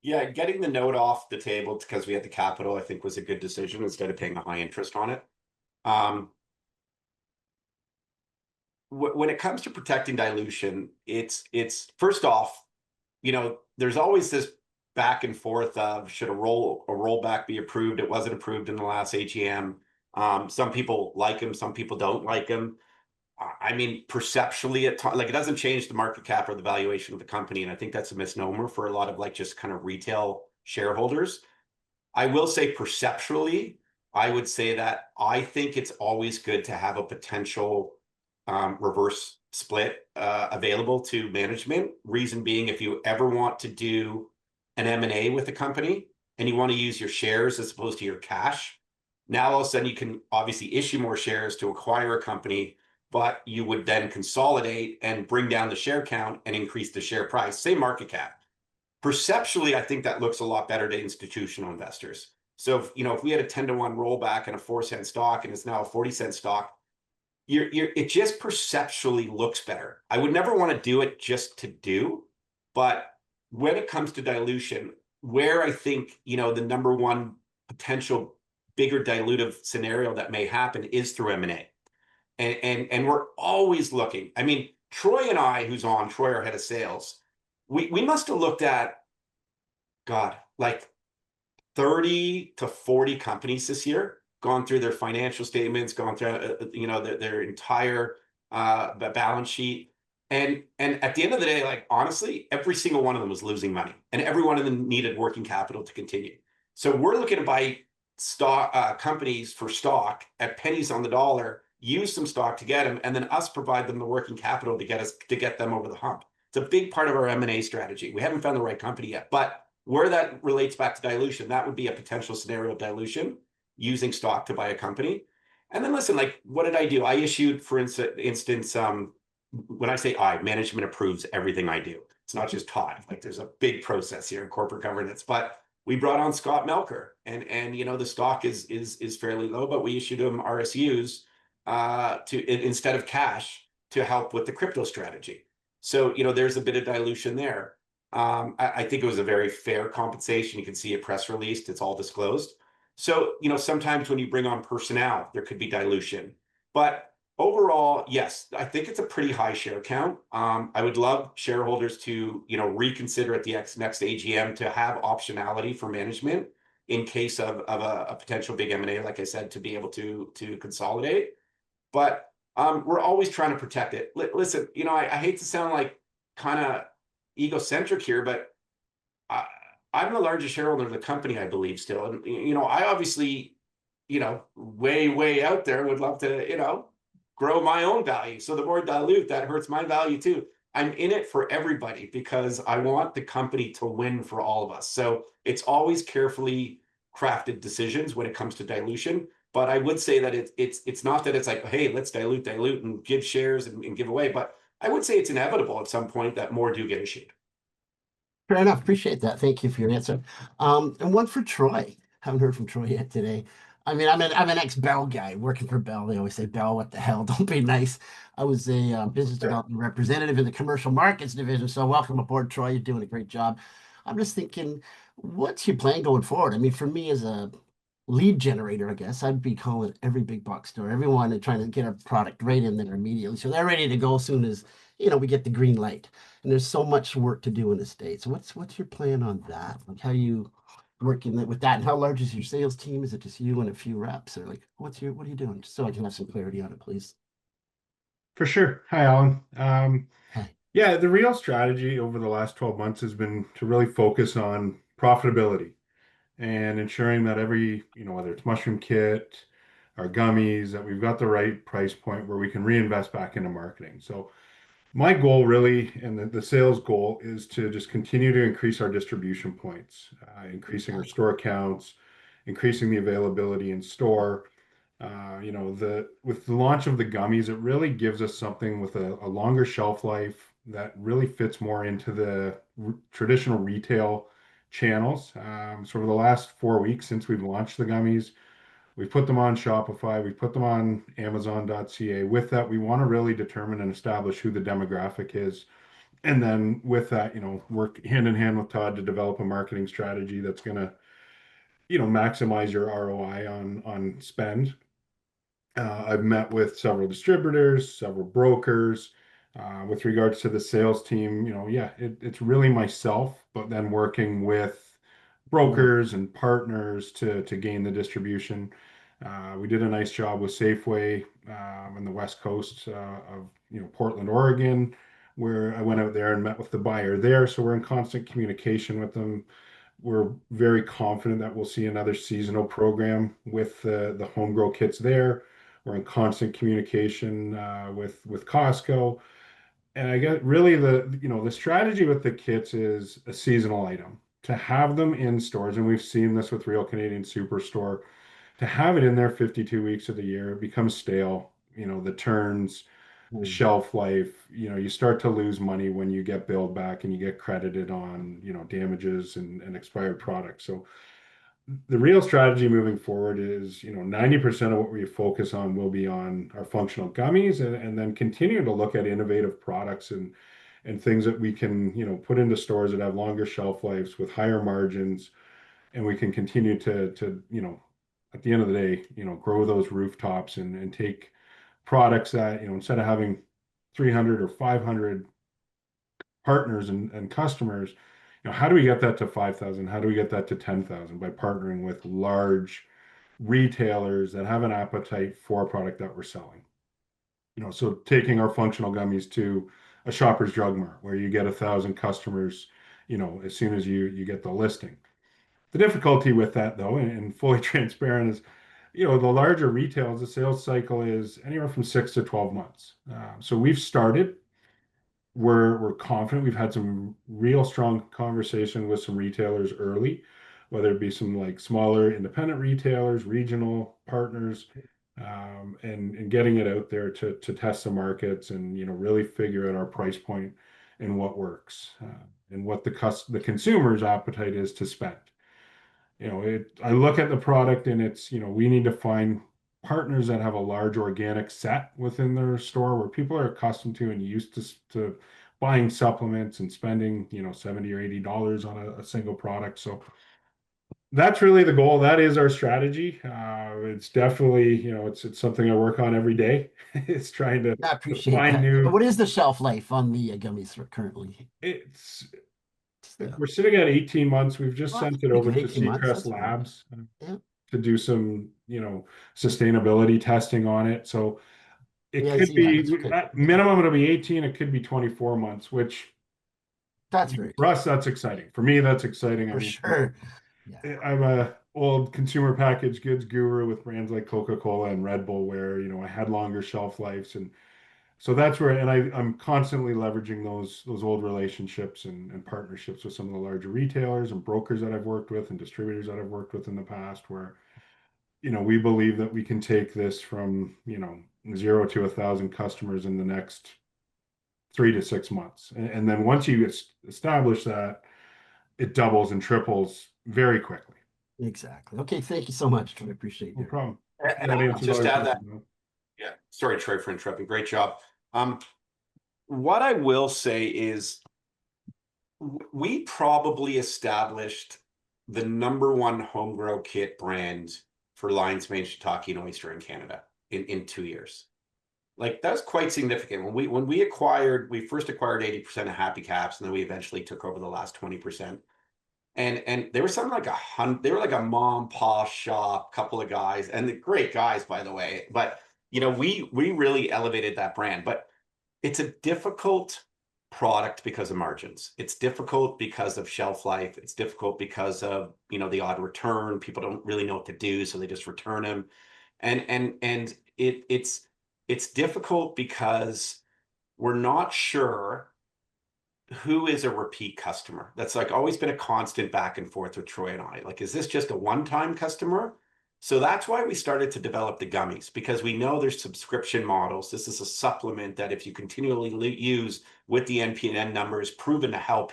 Yeah, getting the note off the table because we had the capital, I think, was a good decision instead of paying a high interest on it. When it comes to protecting dilution, it's first off, there's always this back and forth of should a rollback be approved? It wasn't approved in the last AGM. Some people like him, some people don't like him. I mean, perceptually, it doesn't change the market cap or the valuation of the company, and I think that's a misnomer for a lot of just kind of retail shareholders. I will say perceptually, I would say that I think it's always good to have a potential reverse split available to management. Reason being, if you ever want to do an M&A with a company and you want to use your shares as opposed to your cash, now all of a sudden you can obviously issue more shares to acquire a company, but you would then consolidate and bring down the share count and increase the share price, same market cap. Perceptually, I think that looks a lot better to institutional investors. So if we had a 10-to-1 rollback and a 4-cent stock and it's now a 40-cent stock, it just perceptually looks better. I would never want to do it just to do, but when it comes to dilution, where I think the number one potential bigger dilutive scenario that may happen is through M&A. And we're always looking. I mean, Troy and I, Troy, our head of sales, we must have looked at, like 30 to 40 companies this year, gone through their financial statements, gone through, their entire balance sheet. And at the end of the day, honestly, every single one of them was losing money and every one of them needed working capital to continue. So we're looking to buy companies for stock at pennies on the dollar, use some stock to get them, and then us provide them the working capital to get them over the hump. It's a big part of our M&A strategy. We haven't found the right company yet, but where that relates back to dilution, that would be a potential scenario of dilution using stock to buy a company. And then listen, like, what did I do? I issued, for instance, when I say management approves everything I do. It's not just Todd. Like, there's a big process here in corporate governance. But we brought on Scott Melker, and you know, the stock is fairly low, but we issued him RSUs instead of cash to help with the crypto strategy. So you know, there's a bit of dilution there. I think it was a very fair compensation. You can see a press release; it's all disclosed. So you know, sometimes when you bring on personnel, there could be dilution, but overall, yes, I think it's a pretty high share count. I would love shareholders to, you know, reconsider at the next AGM to have optionality for management in case of a potential big M&A, like I said, to be able to consolidate. But we're always trying to protect it. Listen, you know, I hate to sound like kind of egocentric here, but I'm the largest shareholder of the company, I believe, still. And, you know, I obviously, you know, way out there would love to, you know, grow my own value. So the more dilute, that hurts my value too. I'm in it for everybody because I want the company to win for all of us. So it's always carefully crafted decisions when it comes to dilution. But I would say that it's not that it's like, hey, let's dilute and give shares and give away. But I would say it's inevitable at some point that more do get issued. Fair enough. Appreciate that. Thank you for your answer. And one for Troy. Haven't heard from Troy yet today. I mean, I'm an ex-Bell guy working for Bell. They always say, Bell, what the hell? Don't be nice. I was a business development representative in the commercial markets division. So welcome aboard, Troy. You're doing a great job. I'm just thinking, what's your plan going forward? I mean, for me as a lead generator, I guess, I'd be calling every big box store, everyone, and trying to get a product right in there immediately. So they're ready to go as soon as, you know, we get the green light. And there's so much work to do in the States. What's your plan on that? Like, how you working with that, and how large is your sales team? Is it just you and a few reps, or like what are you doing? Just so I can have some clarity on it, please. For sure. Hi, Alan. Hi. Yeah, the real strategy over the last 12 months has been to really focus on profitability and ensuring that every, you know, whether it's mushroom kit or gummies, that we've got the right price point where we can reinvest back into marketing. So my goal really, and the sales goal, is to just continue to increase our distribution points, increasing our store counts, increasing the availability in store. You know, with the launch of the gummies, it really gives us something with a longer shelf life that really fits more into the traditional retail channels. So over the last 4 weeks since we've launched the gummies, we've put them on Shopify, we've put them on Amazon.ca. With that, we want to really determine and establish who the demographic is. And then with that, you know, work hand in hand with Todd to develop a marketing strategy that's going to, you know, maximize your ROI on spend. I've met with several distributors, several brokers. With regards to the sales team, you know, yeah, it's really myself, but then working with brokers and partners to gain the distribution. We did a nice job with Safeway on the West Coast of, you know, Portland, Oregon, where I went out there and met with the buyer there. So we're in constant communication with them. We're very confident that we'll see another seasonal program with the home grow kits there. We're in constant communication with Costco. And I guess really the strategy with the kits is a seasonal item, to have them in stores, and we've seen this with Real Canadian Superstore, to have it in there 52 weeks of the year, it becomes stale. You know, the turns, the shelf life, you know, you start to lose money when you get billed back and you get credited on, you know, damages and expired products. So the real strategy moving forward is, you know, 90% of what we focus on will be on our functional gummies, and then continue to look at innovative products and things that we can, you know, put into stores that have longer shelf lives with higher margins, and we can continue to, you know, at the end of the day, you know, grow those rooftops and take products that, you know, instead of having 300 or 500 partners and customers, you know, how do we get that to 5,000? How do we get that to 10,000? By partnering with large retailers that have an appetite for a product that we're selling. You know, so taking our functional gummies to a Shoppers Drug Mart where you get 1,000 customers, you know, as soon as you get the listing. The difficulty with that, though, and fully transparent, is, you know, the larger retails, the sales cycle is anywhere from 6 to 12 months. So we've started. we're confident. We've had some real strong conversation with some retailers early, whether it be some like smaller independent retailers, regional partners, and getting it out there to test the markets and really figure out our price point and what works, and what the consumer's appetite is to spend. I look at the product and it's, we need to find partners that have a large organic set within their store where people are accustomed to and used to buying supplements and spending, $70 or $80 on a single product. So that's really the goal. That is our strategy. It's definitely, it's something I work on every day. It's trying to I appreciate find that. new. What is the shelf life on the gummies currently? We're sitting at 18 months. We've just Well, sent that's it pretty over good, to 18 months, Seacrest that's fine. Labs Yeah. to do some, sustainability testing on it. So it Yeah, I could see that. be That's okay. at minimum, it'll be 18. It could be 24 months, which That's very for us, that's exciting. For me, that's exciting. I for mean, sure. Yeah. I'm a old consumer packaged goods guru with brands like Coca-Cola and Red Bull, where I had longer shelf lives, and so that's where, and I'm constantly leveraging those old relationships and partnerships with some of the larger retailers and brokers that I've worked with and distributors that I've worked with in the past, where we believe that we can take this from 0 to 1,000 customers in the next 3 to 6 months, and then once you establish that, it doubles and triples very quickly. Exactly. Okay. Thank you so much. I appreciate No it. problem. And That I'll answers just all your add that. questions, Rob. Yeah. Sorry, Troy, for interrupting. Great job. What I will say is we probably established the #1 home grow kit brand for lion's mane, shiitake, and oyster in Canada in 2 years. Like that's quite significant. When we first acquired 80% of Happy Caps, and then we eventually took over the last 20%. And they were something like they were like a mom pop shop, couple of guys, and the great guys, by the way. But we really elevated that brand. But it's a difficult product because of margins. It's difficult because of shelf life. It's difficult because of the odd return. People don't really know what to do, so they just return them. And it's difficult because we're not sure who is a repeat customer. That's like always been a constant back and forth with Troy and I. Like, is this just a one-time customer? So that's why we started to develop the gummies, because we know there's subscription models. This is a supplement that if you continually use with the NPN numbers, proven to help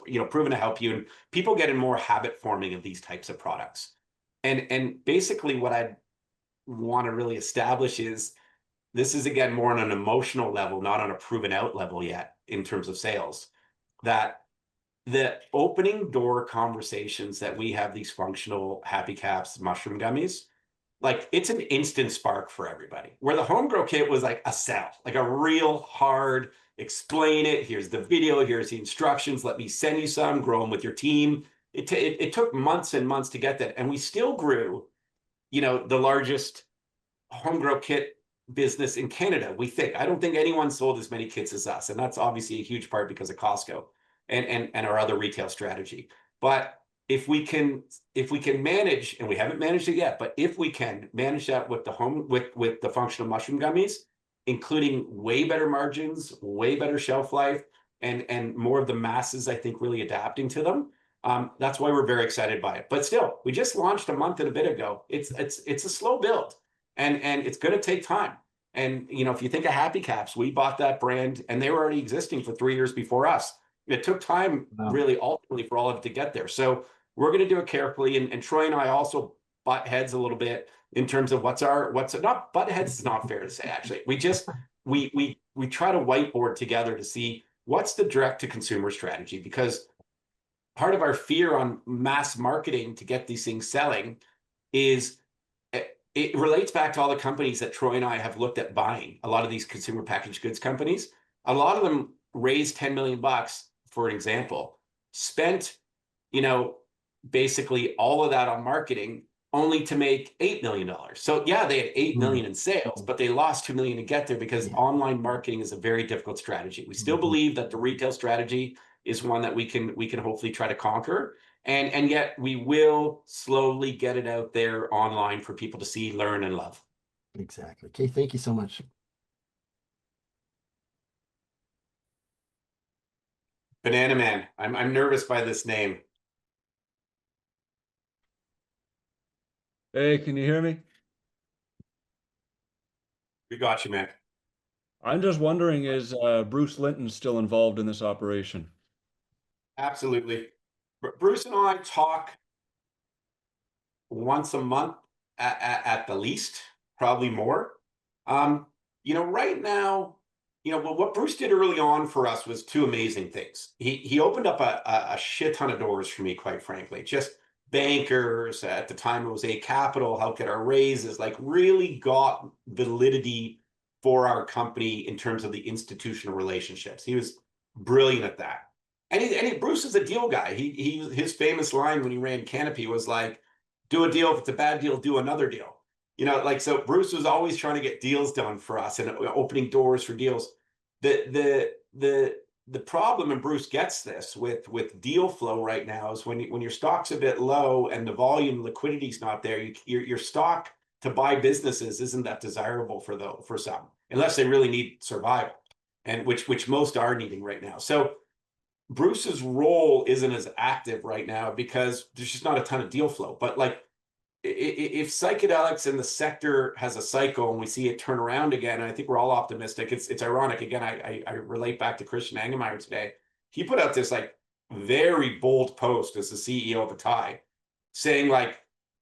you, and people get in more habit forming of these types of products. And basically what I want to really establish is this is again more on an emotional level, not on a proven out level yet in terms of sales, that the opening door conversations that we have, these functional Happy Caps mushroom gummies, like it's an instant spark for everybody. Where the home grow kit was like a sell, like a real hard explain it. Here's the video, here's the instructions. Let me send you some, grow them with your team. It took months and months to get that. And we still grew, the largest home grow kit business in Canada. I don't think anyone sold as many kits as us. And that's obviously a huge part because of Costco and our other retail strategy. But if we can manage, and we haven't managed it yet, but if we can manage that with the functional mushroom gummies, including way better margins, way better shelf life, and more of the masses, I think, really adapting to them. That's why we're very excited by it. But still, we just launched a month and a bit ago. It's a slow build, and it's going to take time. And if you think of Happy Caps, we bought that brand, and they were already existing for 3 years before us. It took time, really, ultimately, for all of it to get there. So we're going to do it carefully. And Troy and I also butt heads a little bit in terms of what's not butt heads is not fair to say, actually. We try to whiteboard together to see what's the direct to consumer strategy, because part of our fear on mass marketing to get these things selling is it relates back to all the companies that Troy and I have looked at buying. A lot of these consumer packaged goods companies, a lot of them raised $10 million, for an example, spent, basically all of that on marketing only to make $8 million. So yeah, they had 8 million in sales, but they lost 2 million to get there because online marketing is a very difficult strategy. We still believe that the retail strategy is one that we can hopefully try to conquer. And yet we will slowly get it out there online for people to see, learn, and love. Exactly. Okay. Thank you so much. Banana Man. I'm nervous by this name. Hey, can you hear me? We got you, man. I'm just wondering, is Bruce Linton still involved in this operation? Absolutely. Bruce and I talk once a month at the least, probably more. Right now, what Bruce did early on for us was two amazing things. He opened up a shit ton of doors for me, quite frankly. Just bankers at the time, it was A Capital, helped get our raises, like really got validity for our company in terms of the institutional relationships. He was brilliant at that. And Bruce is a deal guy. His famous line when he ran Canopy was like, do a deal. If it's a bad deal, do another deal. So Bruce was always trying to get deals done for us and opening doors for deals. The problem, and Bruce gets this with deal flow right now, is when your stock's a bit low and the volume liquidity is not there, your stock to buy businesses isn't that desirable for some, unless they really need survival, and which most are needing right now. So Bruce's role isn't as active right now because there's just not a ton of deal flow. But like, if psychedelics in the sector has a cycle and we see it turn around again, and I think we're all optimistic. It's ironic. Again, I relate back to Christian Angemeyer today. He put out this like very bold post as the CEO of Atai, saying like,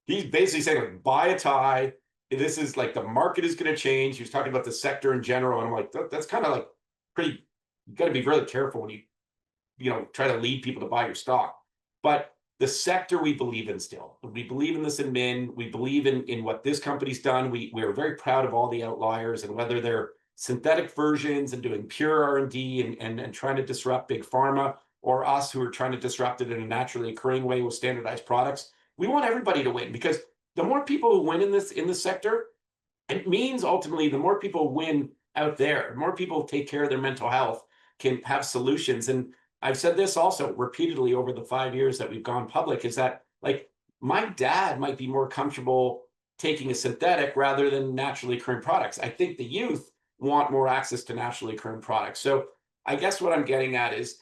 he's basically saying like, buy Atai. This is like, the market is going to change. He was talking about the sector in general, and I'm like, that's kind of like pretty. You got to be really careful when you try to lead people to buy your stock. But the sector we believe in still. We believe in this in Min. We believe in what this company's done. We are very proud of all the outliers, and whether they're synthetic versions and doing pure R&D and trying to disrupt big pharma, or us who are trying to disrupt it in a naturally occurring way with standardized products. We want everybody to win, because the more people who win in this sector, it means ultimately the more people win out there, the more people take care of their mental health, can have solutions. And I've said this also repeatedly over the 5 years that we've gone public, is that like, my dad might be more comfortable taking a synthetic rather than naturally occurring products. I think the youth want more access to naturally occurring products. So I guess what I'm getting at is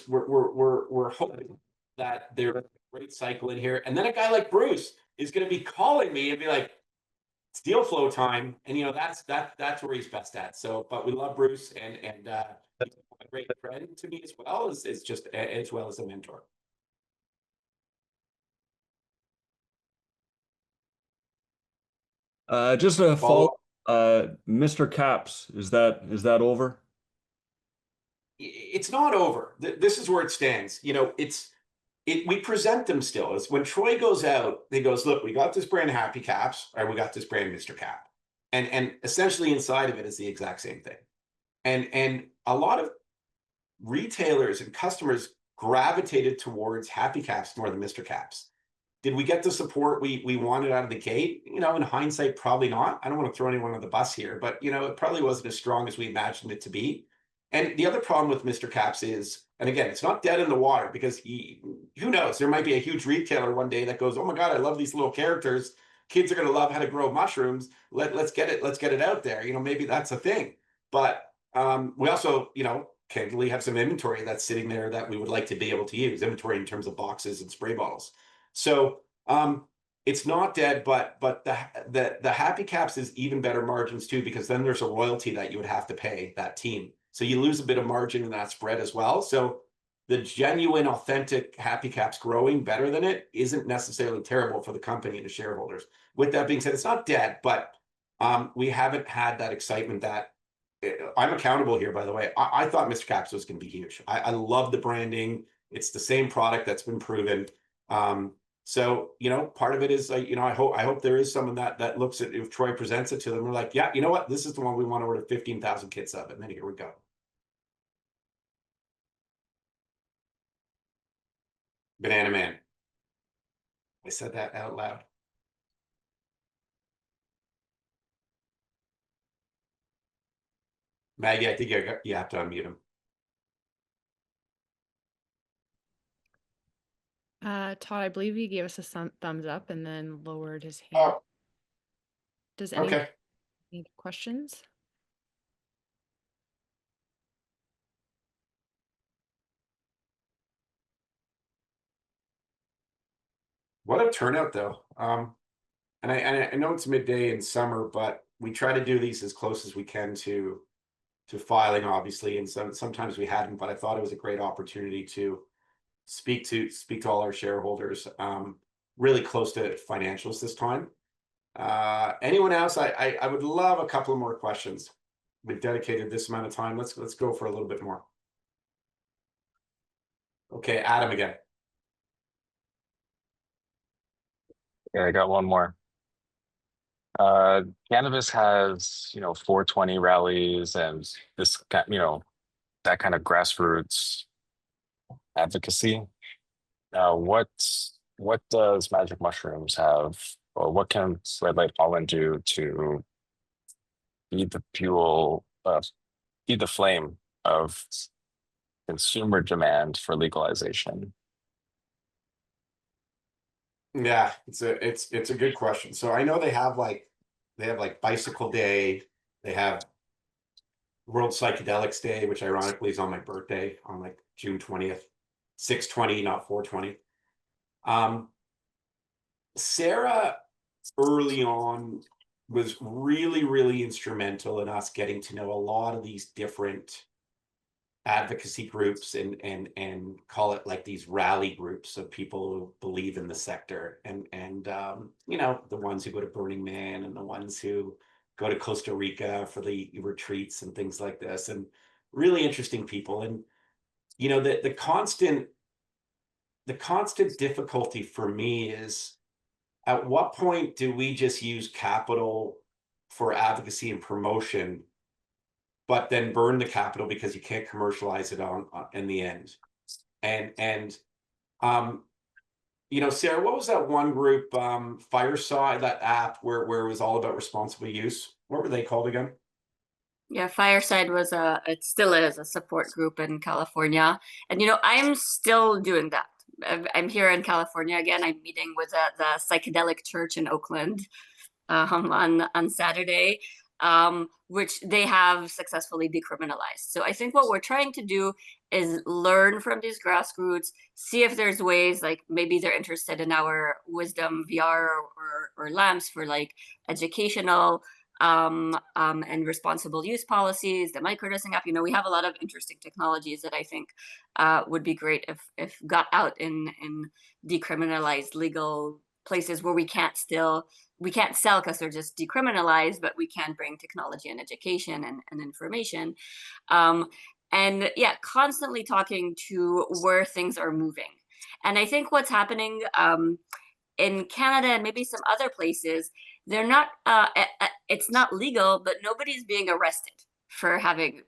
we're hoping that there's a great cycle in here. And then a guy like Bruce is going to be calling me and be like, it's deal flow time. And that's where he's best at. So, but we love Bruce, and a great friend to me as well as a mentor. Just a follow. Mr. Caps, is that over? It's not over. This is where it stands. We present them still as when Troy goes out, he goes, look, we got this brand Happy Caps, or we got this brand Mr. Cap. And essentially inside of it is the exact same thing. And a lot of retailers and customers gravitated towards Happy Caps more than Mr. Caps. Did we get the support we wanted out of the gate? In hindsight, probably not. I don't want to throw anyone on the bus here, but it probably wasn't as strong as we imagined it to be. And the other problem with Mr. Caps is, and again, it's not dead in the water, because who knows? There might be a huge retailer one day that goes, oh my God, I love these little characters. Kids are going to love how to grow mushrooms. Let's get it out there. Maybe that's a thing. But we also, candidly have some inventory that's sitting there that we would like to be able to use, inventory in terms of boxes and spray bottles. So it's not dead, but the Happy Caps is even better margins too, because then there's a royalty that you would have to pay that team. So you lose a bit of margin in that spread as well. So the genuine, authentic Happy Caps growing better than it isn't necessarily terrible for the company and the shareholders. With that being said, it's not dead, but we haven't had that excitement that I'm accountable here, by the way. I thought Mr. Caps was going to be huge. I love the branding. It's the same product that's been proven. So, part of it is like, I hope there is someone that looks at, if Troy presents it to them, we're like, yeah, you know what? This is the one we want to order 15,000 kits of, and then here we go. Banana Man. I said that out loud. Maggie, I think you have to unmute him. Todd, I believe he gave us a thumbs up and then lowered his hand. Oh, Does anyone okay. need questions? What a turnout, though. And I know it's midday in summer, but we try to do these as close as we can to filing, obviously, and sometimes we hadn't. But I thought it was a great opportunity to speak to all our shareholders. Really close to financials this time. Anyone else? I would love a couple more questions. We've dedicated this amount of time. Let's go for a little bit more. Okay, Adam again. Yeah, I got one more. Cannabis has, 420 rallies and this, that kind of grassroots advocacy. What does Magic Mushrooms have, or what can Red Light Holland do to feed the fuel, feed the flame of consumer demand for legalization? Yeah, it's a good question. So I know they have like Bicycle Day, they have World Psychedelics Day, which ironically is on my birthday on like June 20th, 6/20, not 4/20. Sarah early on was really, really instrumental in us getting to know a lot of these different advocacy groups and call it like these rally groups of people who believe in the sector and the ones who go to Burning Man and the ones who go to Costa Rica for the retreats and things like this, and really interesting people. And the constant difficulty for me is, at what point do we just use capital for advocacy and promotion, but then burn the capital because you can't commercialize it on in the end? And Sarah, what was that one group, Fireside, that app where it was all about responsible use? What were they called again? Yeah, Fireside was it still is a support group in California. And, I'm still doing that. I'm here in California again. I'm meeting with the Psychedelic Church in Oakland on Saturday, which they have successfully decriminalized. So I think what we're trying to do is learn from these grassroots, see if there's ways, like maybe they're interested in our Wisdom VR or lamps for like educational and responsible use policies, the microdosing app. We have a lot of interesting technologies that I think would be great if got out in decriminalized legal places where we can't sell because they're just decriminalized, but we can bring technology and education and information. And yeah, constantly talking to where things are moving. And I think what's happening in Canada and maybe some other places, they're not, it's not legal, but nobody's being arrested for having,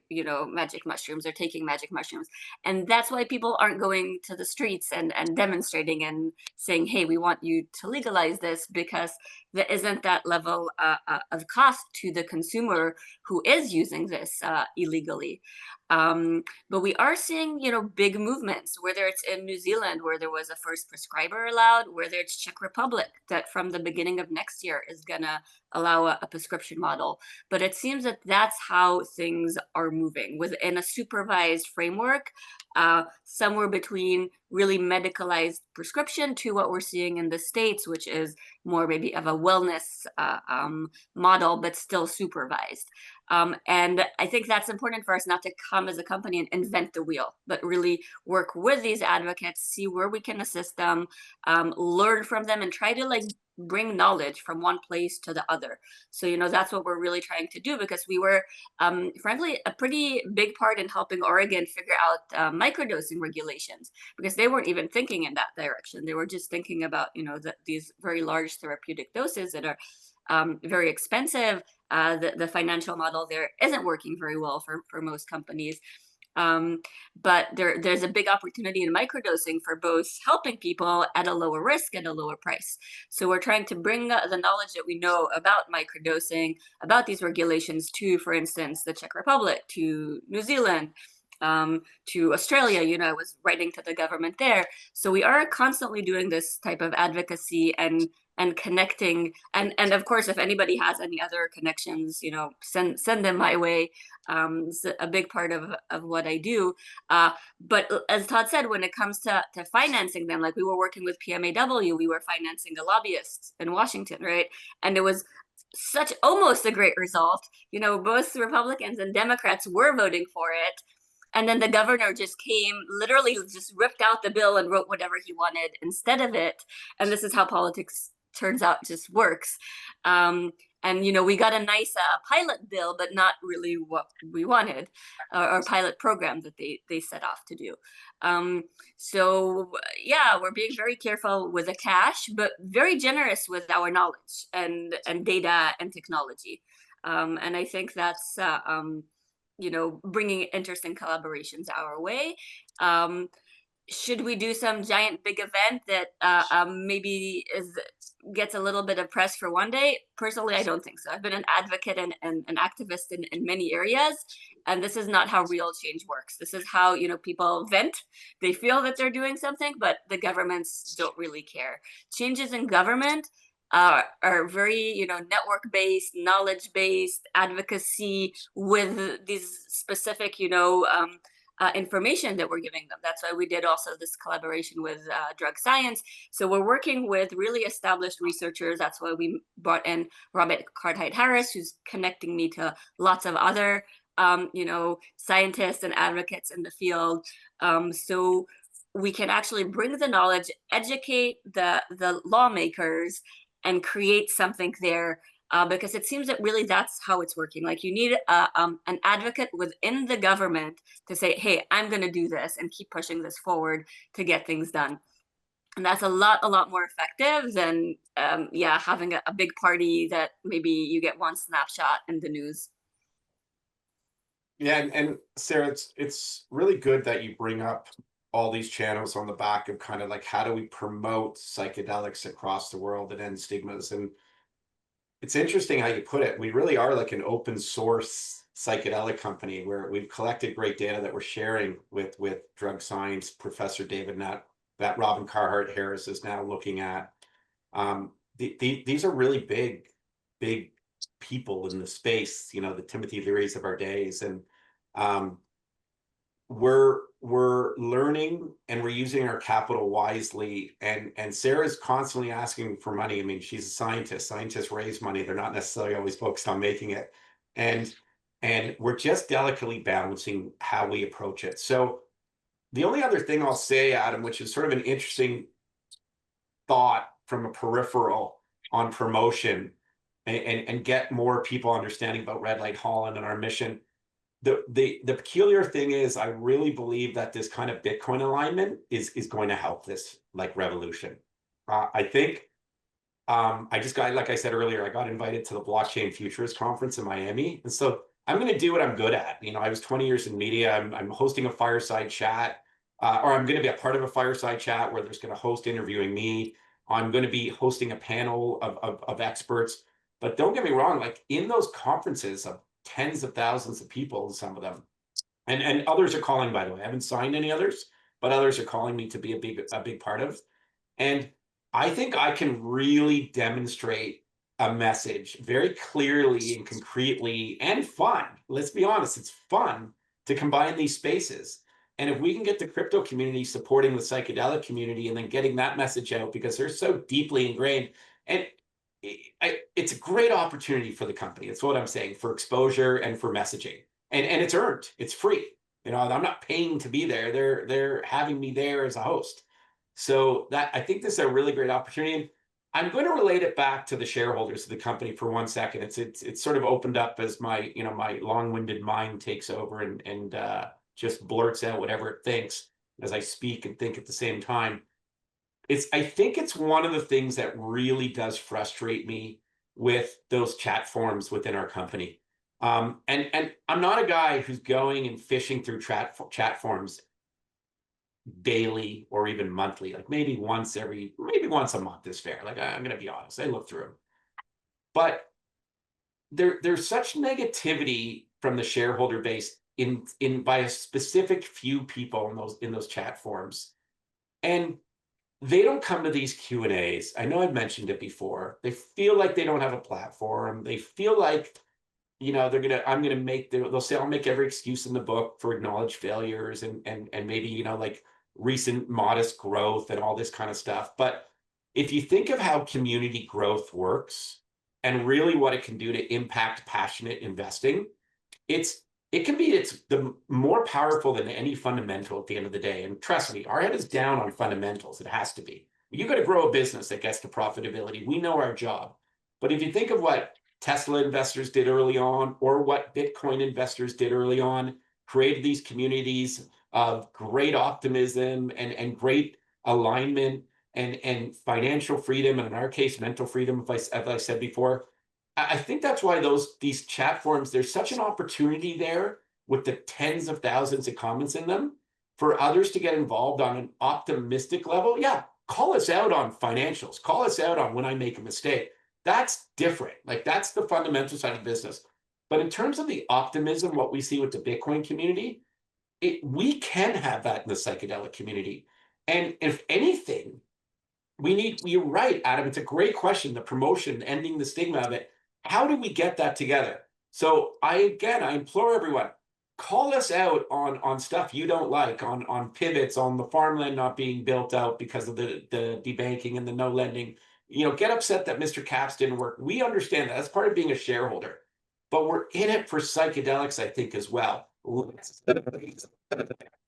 magic mushrooms or taking magic mushrooms. And that's why people aren't going to the streets and demonstrating and saying, hey, we want you to legalize this, because there isn't that level of cost to the consumer who is using this illegally. But we are seeing, big movements, whether it's in New Zealand, where there was a first prescriber allowed, whether it's Czech Republic, that from the beginning of next year is going to allow a prescription model. But it seems that that's how things are moving within a supervised framework, somewhere between really medicalized prescription to what we're seeing in the States, which is more maybe of a wellness model, but still supervised. And I think that's important for us, not to come as a company and invent the wheel, but really work with these advocates, see where we can assist them, learn from them, and try to bring knowledge from one place to the other. So, that's what we're really trying to do, because we were, frankly, a pretty big part in helping Oregon figure out microdosing regulations, because they weren't even thinking in that direction. They were just thinking about, these very large therapeutic doses that are very expensive. The financial model there isn't working very well for most companies. But there's a big opportunity in microdosing for both helping people at a lower risk and a lower price. So we're trying to bring the knowledge that we know about microdosing, about these regulations to, for instance, the Czech Republic, to New Zealand, to Australia. I was writing to the government there. So we are constantly doing this type of advocacy and and connecting. And of course, if anybody has any other connections, send them my way. It's a big part of what I do. But as Todd said, when it comes to financing them, like we were working with PMAW, we were financing a lobbyist in Washington, right? And it was such almost a great result. Both Republicans and Democrats were voting for it. And then the governor just came, literally just ripped out the bill and wrote whatever he wanted instead of it. And this is how politics turns out just works. And we got a nice pilot bill, but not really what we wanted, or pilot program that they set off to do. So yeah, we're being very careful with the cash, but very generous with our knowledge and data and technology. And I think that's bringing interesting collaborations our way. Should we do some giant big event that maybe gets a little bit of press for one day? Personally, I don't think so. I've been an advocate and an activist in many areas, and this is not how real change works. This is how people vent. They feel that they're doing something, but the governments don't really care. Changes in government are very network-based, knowledge-based advocacy with these specific information that we're giving them. That's why we did also this collaboration with drug science. So we're working with really established researchers. That's why we brought in Robert Cartwright-Harris, who's connecting me to lots of other scientists and advocates in the field. So we can actually bring the knowledge, educate the lawmakers, and create something there, because it seems that really that's how it's working. Like you need an advocate within the government to say, hey, I'm going to do this and keep pushing this forward to get things done. And that's a lot more effective than having a big party that maybe you get one snapshot in the news. Yeah, and Sarah, it's really good that you bring up all these channels on the back of kind of like, how do we promote psychedelics across the world and end stigmas? And it's interesting how you put it. We really are like an open source psychedelic company where we've collected great data that we're sharing with drug science Professor David Nutt, that Robin Carhart-Harris is now looking at. These are really big people in the space, the Timothy Learys of our days. And we're learning and we're using our capital wisely. And Sarah's constantly asking for money. I mean, she's a scientist. Scientists raise money. They're not necessarily always focused on making it. And we're just delicately balancing how we approach it. So the only other thing I'll say, Adam, which is sort of an interesting thought from a peripheral on promotion and get more people understanding about Red Light Holland and our mission. The peculiar thing is, I really believe that this kind of Bitcoin alignment is going to help this like revolution. I think I just got, like I said earlier, I got invited to the Blockchain Futures Conference in Miami. And so I'm going to do what I'm good at. I was 20 years in media. I'm hosting a fireside chat, or I'm going to be a part of a fireside chat where there's going to host interviewing me. I'm going to be hosting a panel of experts. But don't get me wrong, like in those conferences of tens of thousands of people, some of them, and others are calling, by the way. I haven't signed any others, but others are calling me to be a big part of. And I think I can really demonstrate a message very clearly and concretely and fun. Let's be honest, it's fun to combine these spaces. And if we can get the crypto community supporting the psychedelic community and then getting that message out, because they're so deeply ingrained, and it's a great opportunity for the company. It's what I'm saying, for exposure and for messaging. And it's earned. It's free. I'm not paying to be there. They're having me there as a host. So that, I think this is a really great opportunity. And I'm going to relate it back to the shareholders of the company for 1 second. It's sort of opened up as my my long-winded mind takes over and just blurts out whatever it thinks as I speak and think at the same time. I think it's one of the things that really does frustrate me with those chat forums within our company. And I'm not a guy who's going and fishing through chat forums daily or even monthly. Like maybe once a month is fair. Like I'm going to be honest, I look through them. But there's such negativity from the shareholder base in by a specific few people in those chat forums. And they don't come to these Q&As. I know I've mentioned it before. They feel like they don't have a platform. They feel like, you know, they'll say, I'll make every excuse in the book for acknowledged failures and maybe, you know, like recent modest growth and all this kind of stuff. But if you think of how community growth works and really what it can do to impact passionate investing, it's the more powerful than any fundamental at the end of the day. And trust me, our head is down on fundamentals. It has to be. You got to grow a business that gets to profitability. We know our job. But if you think of what Tesla investors did early on, or what Bitcoin investors did early on, created these communities of great optimism and great alignment and financial freedom, and in our case, mental freedom, as I said before. I think that's why these chat forums, there's such an opportunity there with the tens of thousands of comments in them for others to get involved on an optimistic level. Yeah, call us out on financials. Call us out on when I make a mistake. That's different. Like, that's the fundamental side of business. But in terms of the optimism, what we see with the Bitcoin community, we can have that in the psychedelic community. And if anything, you're right, Adam, it's a great question, the promotion, ending the stigma of it. How do we get that together? So I implore everyone, call us out on stuff you don't like, on pivots, on the farmland not being built out because of the debanking and the no lending. You know, get upset that Mr. Caps didn't work. We understand that. That's part of being a shareholder. But we're in it for psychedelics, I think, as well.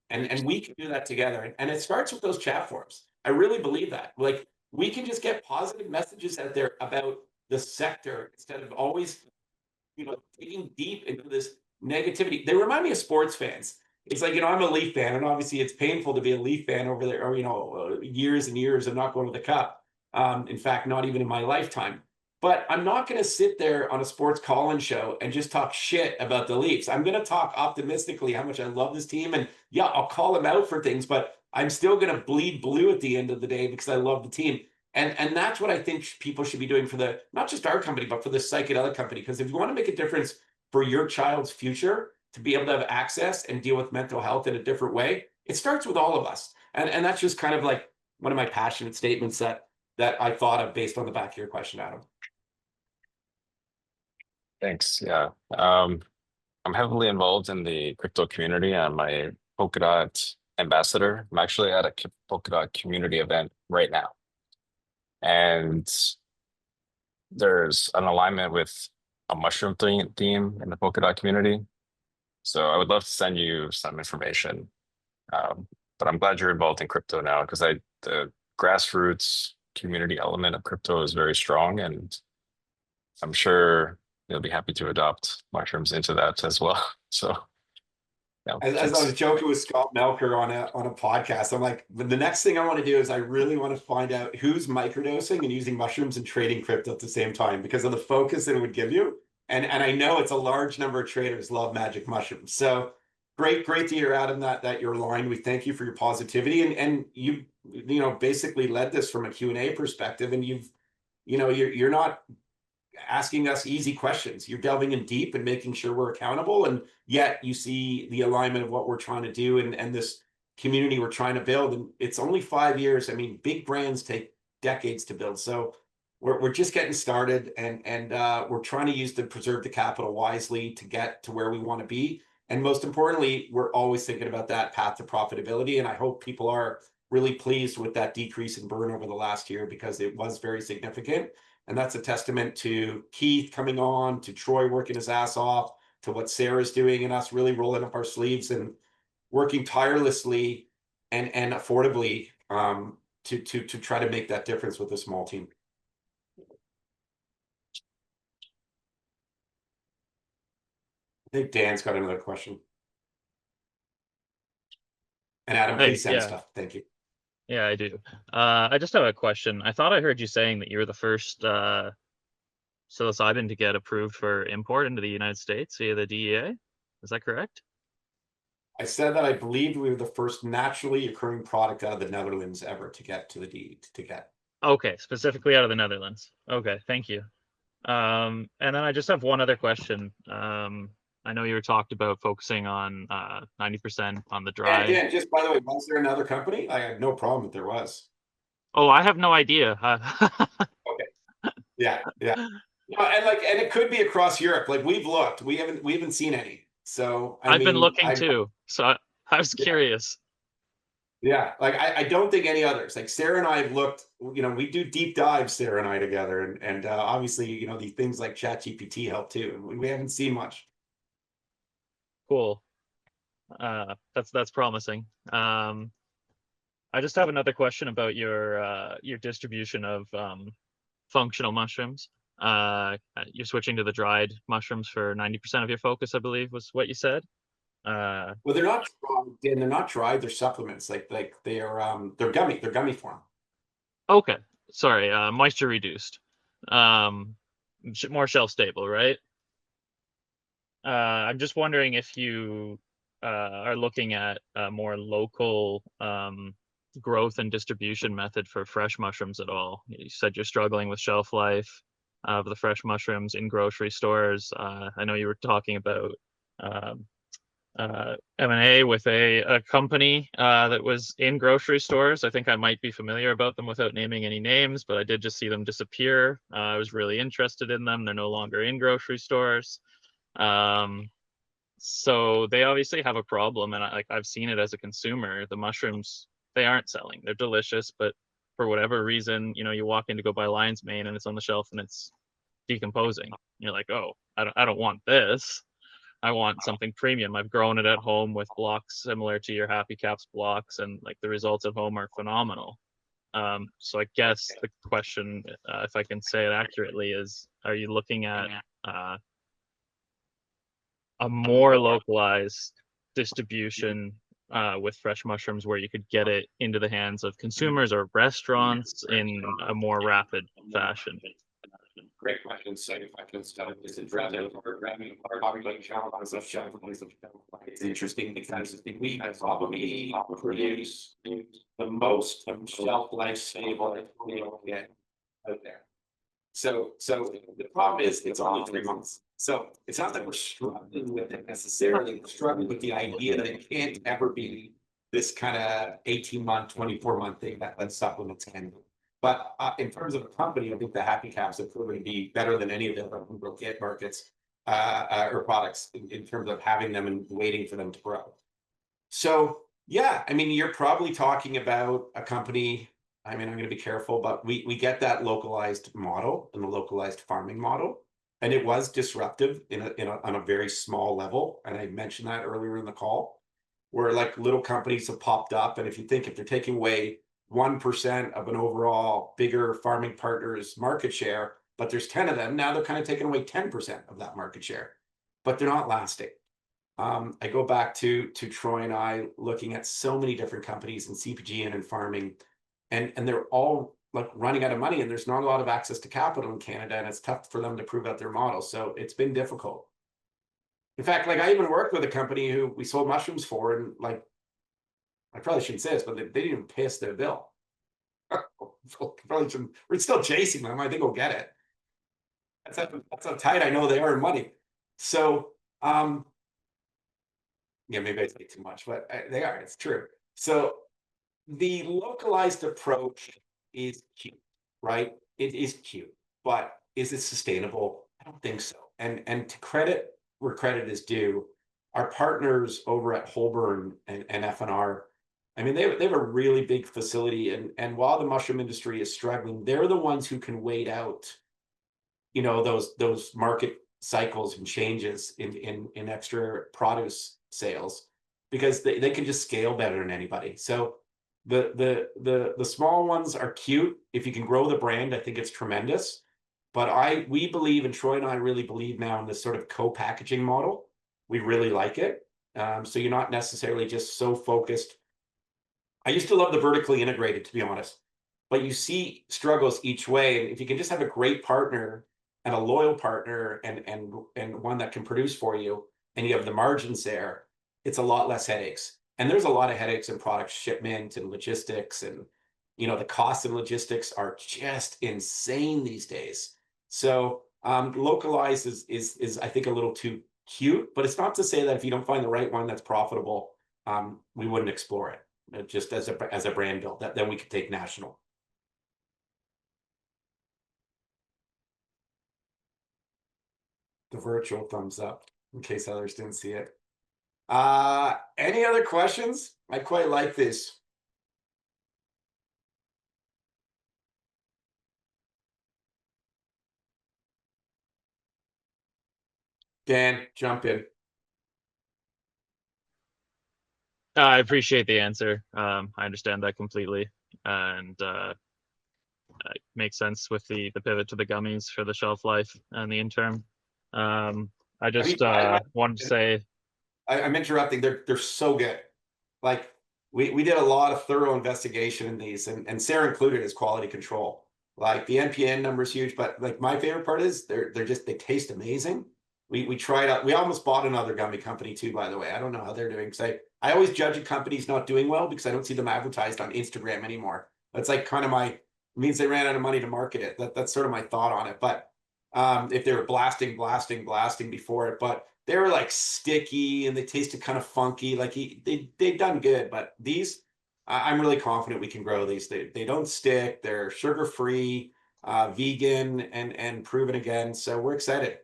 And we can do that together. And it starts with those chat forums. I really believe that. Like, we can just get positive messages out there about the sector instead of always, you know, digging deep into this negativity. They remind me of sports fans. It's like, you know, I'm a Leaf fan, and obviously it's painful to be a Leaf fan over there, or, you know, years and years of not going to the Cup. In fact, not even in my lifetime. But I'm not going to sit there on a sports call-in show and just talk shit about the Leafs. I'm going to talk optimistically how much I love this team. And yeah, I'll call them out for things, but I'm still going to bleed blue at the end of the day because I love the team. And that's what I think people should be doing for not just our company, but for the psychedelic company. Because if you want to make a difference for your child's future, to be able to have access and deal with mental health in a different way, it starts with all of us. And that's just kind of like one of my passionate statements that I thought of based on the back of your question, Adam. Thanks. Yeah. I'm heavily involved in the crypto community. I'm a Polkadot ambassador. I'm actually at a Polkadot community event right now. And there's an alignment with a mushroom theme in the Polkadot community. So I would love to send you some information. But I'm glad you're involved in crypto now, because the grassroots community element of crypto is very strong, and I'm sure you'll be happy to adopt mushrooms into that as well. So yeah, as I was joking with Scott Melker on a podcast, I'm like, the next thing I want to do is I really want to find out who's microdosing and using mushrooms and trading crypto at the same time, because of the focus it would give you. And I know it's a large number of traders love magic mushrooms. So great to hear, Adam, that you're aligned. We thank you for your positivity, and you know, basically led this from a Q&A perspective, and you're not asking us easy questions. You're delving in deep and making sure we're accountable, and yet you see the alignment of what we're trying to do and this community we're trying to build. And it's only 5 years. I mean, big brands take decades to build. So we're just getting started, and we're trying to preserve the capital wisely to get to where we want to be. And most importantly, we're always thinking about that path to profitability. And I hope people are really pleased with that decrease in burn over the last year, because it was very significant. And that's a testament to Keith coming on, to Troy working his ass off, to what Sarah's doing, and us really rolling up our sleeves and working tirelessly and affordably to try to make that difference with a small team. I think Dan's got another question. And Adam, Hey, please send yeah. stuff. Thank you. Yeah, I do. I just have a question. I thought I heard you saying that you were the first psilocybin to get approved for import into the United States via the DEA. Is that correct? I said that I believed we were the first naturally occurring product out of the Netherlands ever to get to the to get. Okay, specifically out of the Netherlands. Okay, thank you. And then I just have one other question. I know you were talked about focusing on 90% on the dry. Dan, just by the way, was there another company? I had no problem if there was. Oh, I have no idea. Yeah, yeah. No, and it could be across Europe. Like we've looked, we haven't seen any. So I I've been mean, looking too, so I was yeah, curious. yeah. Like I don't think any others. Like Sarah and I have looked. You know, we do deep dives, Sarah and I together, and obviously, you know, these things like ChatGPT help too. And we haven't seen much. Cool. That's promising. I just have another question about your distribution of functional mushrooms. You're switching to the dried mushrooms for 90% of your focus, I believe, was what you said. Well, they're not dried, Dan, they're not dried. They're supplements. Like they're gummy. They're gummy form. Okay, sorry, moisture reduced. More shelf stable, right? I'm just wondering if you are looking at a more local growth and distribution method for fresh mushrooms at all. You said you're struggling with shelf life of the fresh mushrooms in grocery stores. I know you were talking about um, M&A with a company that was in grocery stores. I think I might be familiar about them without naming any names, but I did just see them disappear. I was really interested in them. They're no longer in grocery stores. So they obviously have a problem, and I've seen it as a consumer. The mushrooms, they aren't selling. They're delicious, but for whatever reason, you know, you walk in to go buy lion's mane and it's on the shelf and it's decomposing. You're like, oh, I don't want this. I want something premium. I've grown it at home with blocks similar to your Happy Caps blocks, and like the results at home are phenomenal. So I guess the question, if I can say it accurately, is: are you looking at a more localized distribution with fresh mushrooms, where you could get it into the hands of consumers or restaurants in a more rapid fashion? Great question. So if I can start this addressing population challenges of shelf life. It's interesting because we have probably produce the most shelf life stable get out there. So the problem is it's only 3 months. So it's not that we're struggling with it necessarily. We're struggling with the idea that it can't ever be this kind of 18-month, 24-month thing that supplements can do. But in terms of a company, I think the Happy Caps have proven to be better than any of the other markets or products in terms of having them and waiting for them to grow. So yeah, I mean, you're probably talking about a company. I mean, I'm going to be careful, but we get that localized model and the localized farming model, and it was disruptive on a very small level. And I mentioned that earlier in the call, where like little companies have popped up, and if they're taking away 1% of an overall bigger farming partner's market share, but there's 10 of them, now they're kind of taking away 10% of that market share, but they're not lasting. I go back to Troy and I looking at so many different companies in CPG and in farming, and they're all like running out of money, and there's not a lot of access to capital in Canada, and it's tough for them to prove out their model. So it's been difficult. In fact, like I even worked with a company who we sold mushrooms for, and like I probably shouldn't say this, but they didn't even pay us their bill. Probably shouldn't. We're still chasing them. I think we'll get it. That's how tight I know they are in money. So yeah, maybe I say too much, but they are. It's true. So the localized approach is cute, right? It is cute, but is it sustainable? I don't think so. And to credit where credit is due, our partners over at Holborn and FNR, I mean, they have a really big facility, and while the mushroom industry is struggling, they're the ones who can wait out, you know, those market cycles and changes in extra produce sales, because they can just scale better than anybody. So the small ones are cute. If you can grow the brand, I think it's tremendous. But we believe, and Troy and I really believe now, in this sort of co-packaging model. We really like it. So you're not necessarily just so focused. I used to love the vertically integrated, to be honest, but you see struggles each way. And if you can just have a great partner and a loyal partner and one that can produce for you, and you have the margins there, it's a lot less headaches. And there's a lot of headaches in product shipment and logistics, and you know the costs of logistics are just insane these days. So localized is I think a little too cute, but it's not to say that if you don't find the right one that's profitable, we wouldn't explore it. Just as a brand build, that then we could take national. the virtual thumbs up in case others didn't see it. Any other questions? I quite like this. Dan, jump in. I appreciate the answer. I understand that completely, and it makes sense with the pivot to the gummies for the shelf life and the interim. I just wanted to say, I'm interrupting. They're so good. Like we did a lot of thorough investigation in these, and Sarah included as quality control. Like the NPN number is huge, but like my favorite part is they taste amazing. We tried out. We almost bought another gummy company too, by the way. I don't know how they're doing because I always judge a company's not doing well because I don't see them advertised on Instagram anymore. That's like kind of my means they ran out of money to market it. That's sort of my thought on it. But if they were blasting before it, but they were like sticky and they tasted kind of funky. Like they've done good, but these I'm really confident we can grow these. They don't stick. They're sugar free, vegan, and proven again. So we're excited.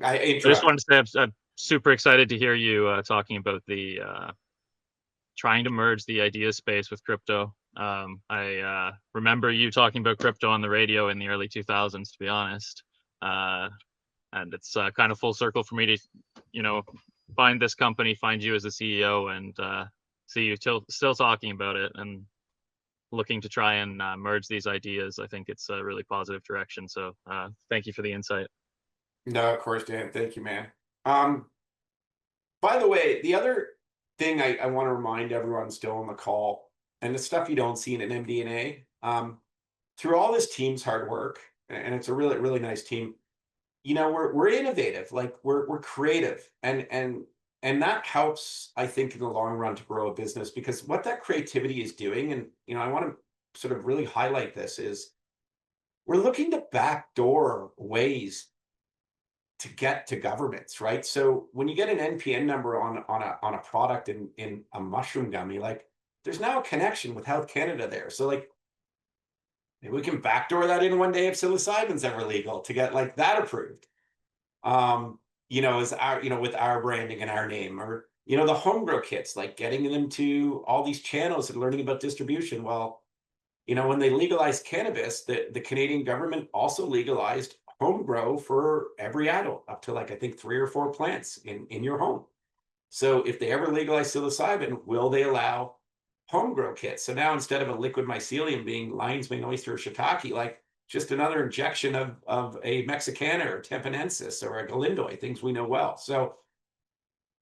I just wanted to say I'm super excited to hear you talking about the trying to merge the idea space with crypto. I remember you talking about crypto on the radio in the early 2000s, to be honest. And it's kind of full circle for me to, find this company, find you as the CEO, and see you still talking about it and looking to try and merge these ideas. I think it's a really positive direction. So thank you for the insight. No, of course, Dan. Thank you, man. By the way, the other thing I want to remind everyone still on the call, and the stuff you don't see in an MD&A, through all this team's hard work, and it's a really, really nice team, we're innovative, like we're creative, and that helps, I think, in the long run to grow a business, because what that creativity is doing, and I want to sort of really highlight this, is we're looking to backdoor ways to get to governments, right? So when you get an NPN number on a product in a mushroom gummy, like there's now a connection with Health Canada there. So like maybe we can backdoor that in one day if psilocybin's ever legal to get like that approved. As our, with our branding and our name, or the home grow kits, like getting them to all these channels and learning about distribution. Well, when they legalized cannabis, the Canadian government also legalized home grow for every adult up to like I think 3 or 4 plants in your home. So if they ever legalize psilocybin, will they allow home grow kits? So now instead of a liquid mycelium being lion's mane, oyster, or shiitake, like just another injection of a Mexicana or Tampanensis or a Galindoy, things we know well. So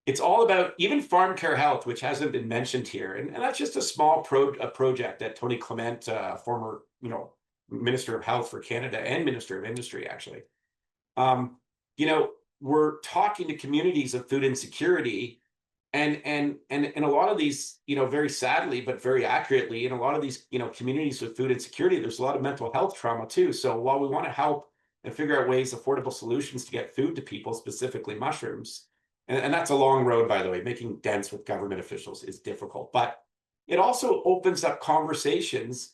it's all about even farm care health, which hasn't been mentioned here, and that's just a small project that Tony Clement, former Minister of Health for Canada and Minister of Industry, actually. We're talking to communities of food insecurity, and a lot of these, very sadly but very accurately, in a lot of these, communities with food insecurity, there's a lot of mental health trauma too. So while we want to help and figure out ways, affordable solutions to get food to people, specifically mushrooms, and that's a long road, by the way. Making dents with government officials is difficult, but it also opens up conversations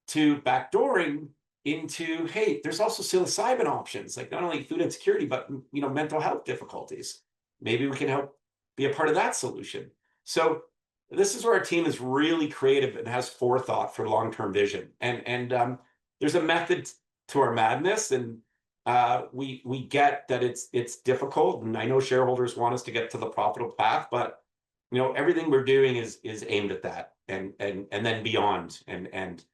to backdooring into, hey, there's also psilocybin options, like not only food insecurity, but mental health difficulties. Maybe we can help be a part of that solution. So this is where our team is really creative and has forethought for long-term vision. And there's a method to our madness, and we get that it's difficult, and I know shareholders want us to get to the profitable path, but everything we're doing is aimed at that and then beyond. And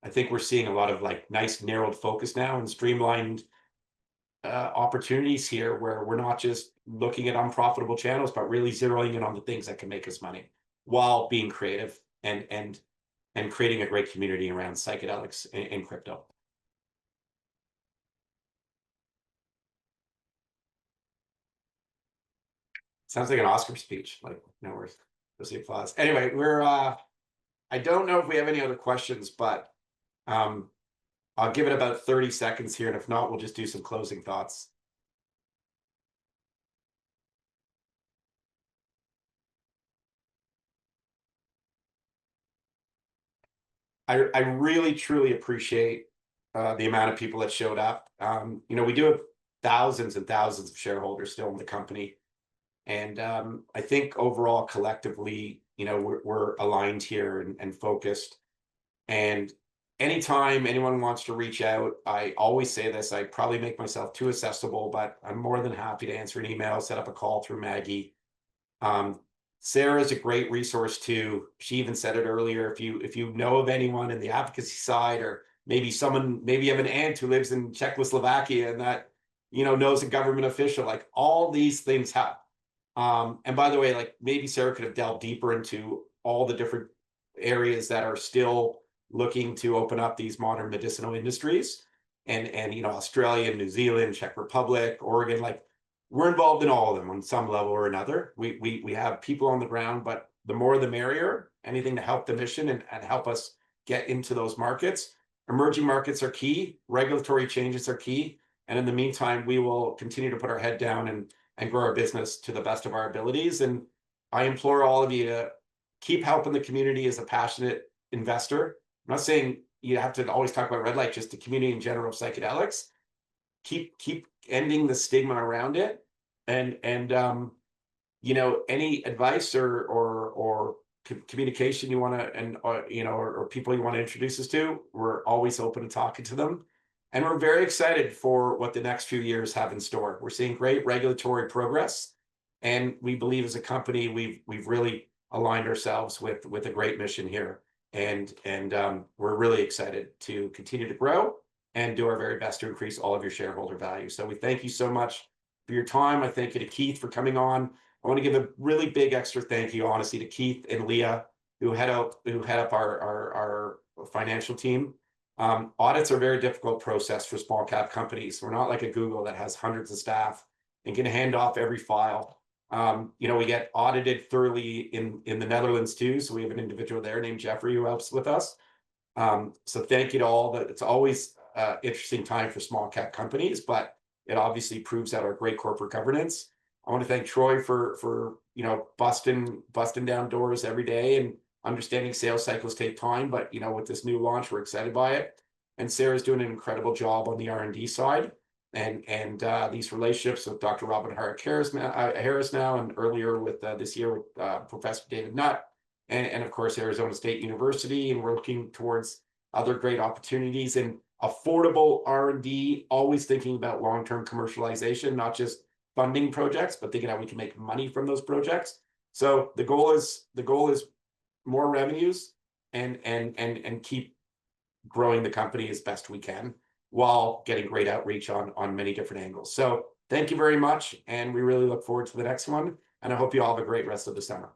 I think we're seeing a lot of like nice narrowed focus now and streamlined opportunities here, where we're not just looking at unprofitable channels, but really zeroing in on the things that can make us money while being creative and creating a great community around psychedelics and crypto. Sounds like an Oscar speech. Like, no worries. Let's see applause. Anyway, I don't know if we have any other questions, but I'll give it about 30 seconds here, and if not, we'll just do some closing thoughts. I really, truly appreciate the amount of people that showed up. We do have thousands and thousands of shareholders still in the company. And I think overall, collectively, we're aligned here and focused. And anytime anyone wants to reach out, I always say this, I probably make myself too accessible, but I'm more than happy to answer an email, set up a call through Maggie. Sarah is a great resource too. She even said it earlier. If you know of anyone in the advocacy side, or maybe you have an aunt who lives in Czechoslovakia and that, knows a government official, like all these things help. And by the way, like maybe Sarah could have delved deeper into all the different areas that are still looking to open up these modern medicinal industries, and Australia, New Zealand, Czech Republic, Oregon, like we're involved in all of them on some level or another. We have people on the ground, but the more the merrier. Anything to help the mission and help us get into those markets. Emerging markets are key. Regulatory changes are key. And in the meantime, we will continue to put our head down and grow our business to the best of our abilities. And I implore all of you to keep helping the community as a passionate investor. I'm not saying you have to always talk about red light, just the community in general of psychedelics. Keep ending the stigma around it, and any advice or communication you want to, or people you want to introduce us to, we're always open to talking to them. And we're very excited for what the next few years have in store. We're seeing great regulatory progress, and we believe as a company we've really aligned ourselves with a great mission here, and we're really excited to continue to grow and do our very best to increase all of your shareholder value. So we thank you so much for your time. I thank you to Keith for coming on. I want to give a really big extra thank you, honestly, to Keith and Leah, who head up our financial team. Audits are a very difficult process for small cap companies. We're not like a Google that has hundreds of staff and can hand off every file. We get audited thoroughly in the Netherlands too. So we have an individual there named Jeffrey who helps with us. So thank you to all. That it's always interesting time for small cap companies, but it obviously proves out our great corporate governance. I want to thank Troy for busting down doors every day and understanding sales cycles take time, but with this new launch, we're excited by it. And Sarah's doing an incredible job on the R&D side, and these relationships with Dr. Robin Harris now, and earlier with this year with Professor David Nutt, and of course Arizona State University, and we're looking towards other great opportunities and affordable R&D, always thinking about long-term commercialization, not just funding projects, but thinking how we can make money from those projects. So the goal is more revenues and keep growing the company as best we can while getting great outreach on many different angles. So thank you very much, and we really look forward to the next one, and I hope you all have a great rest of the summer.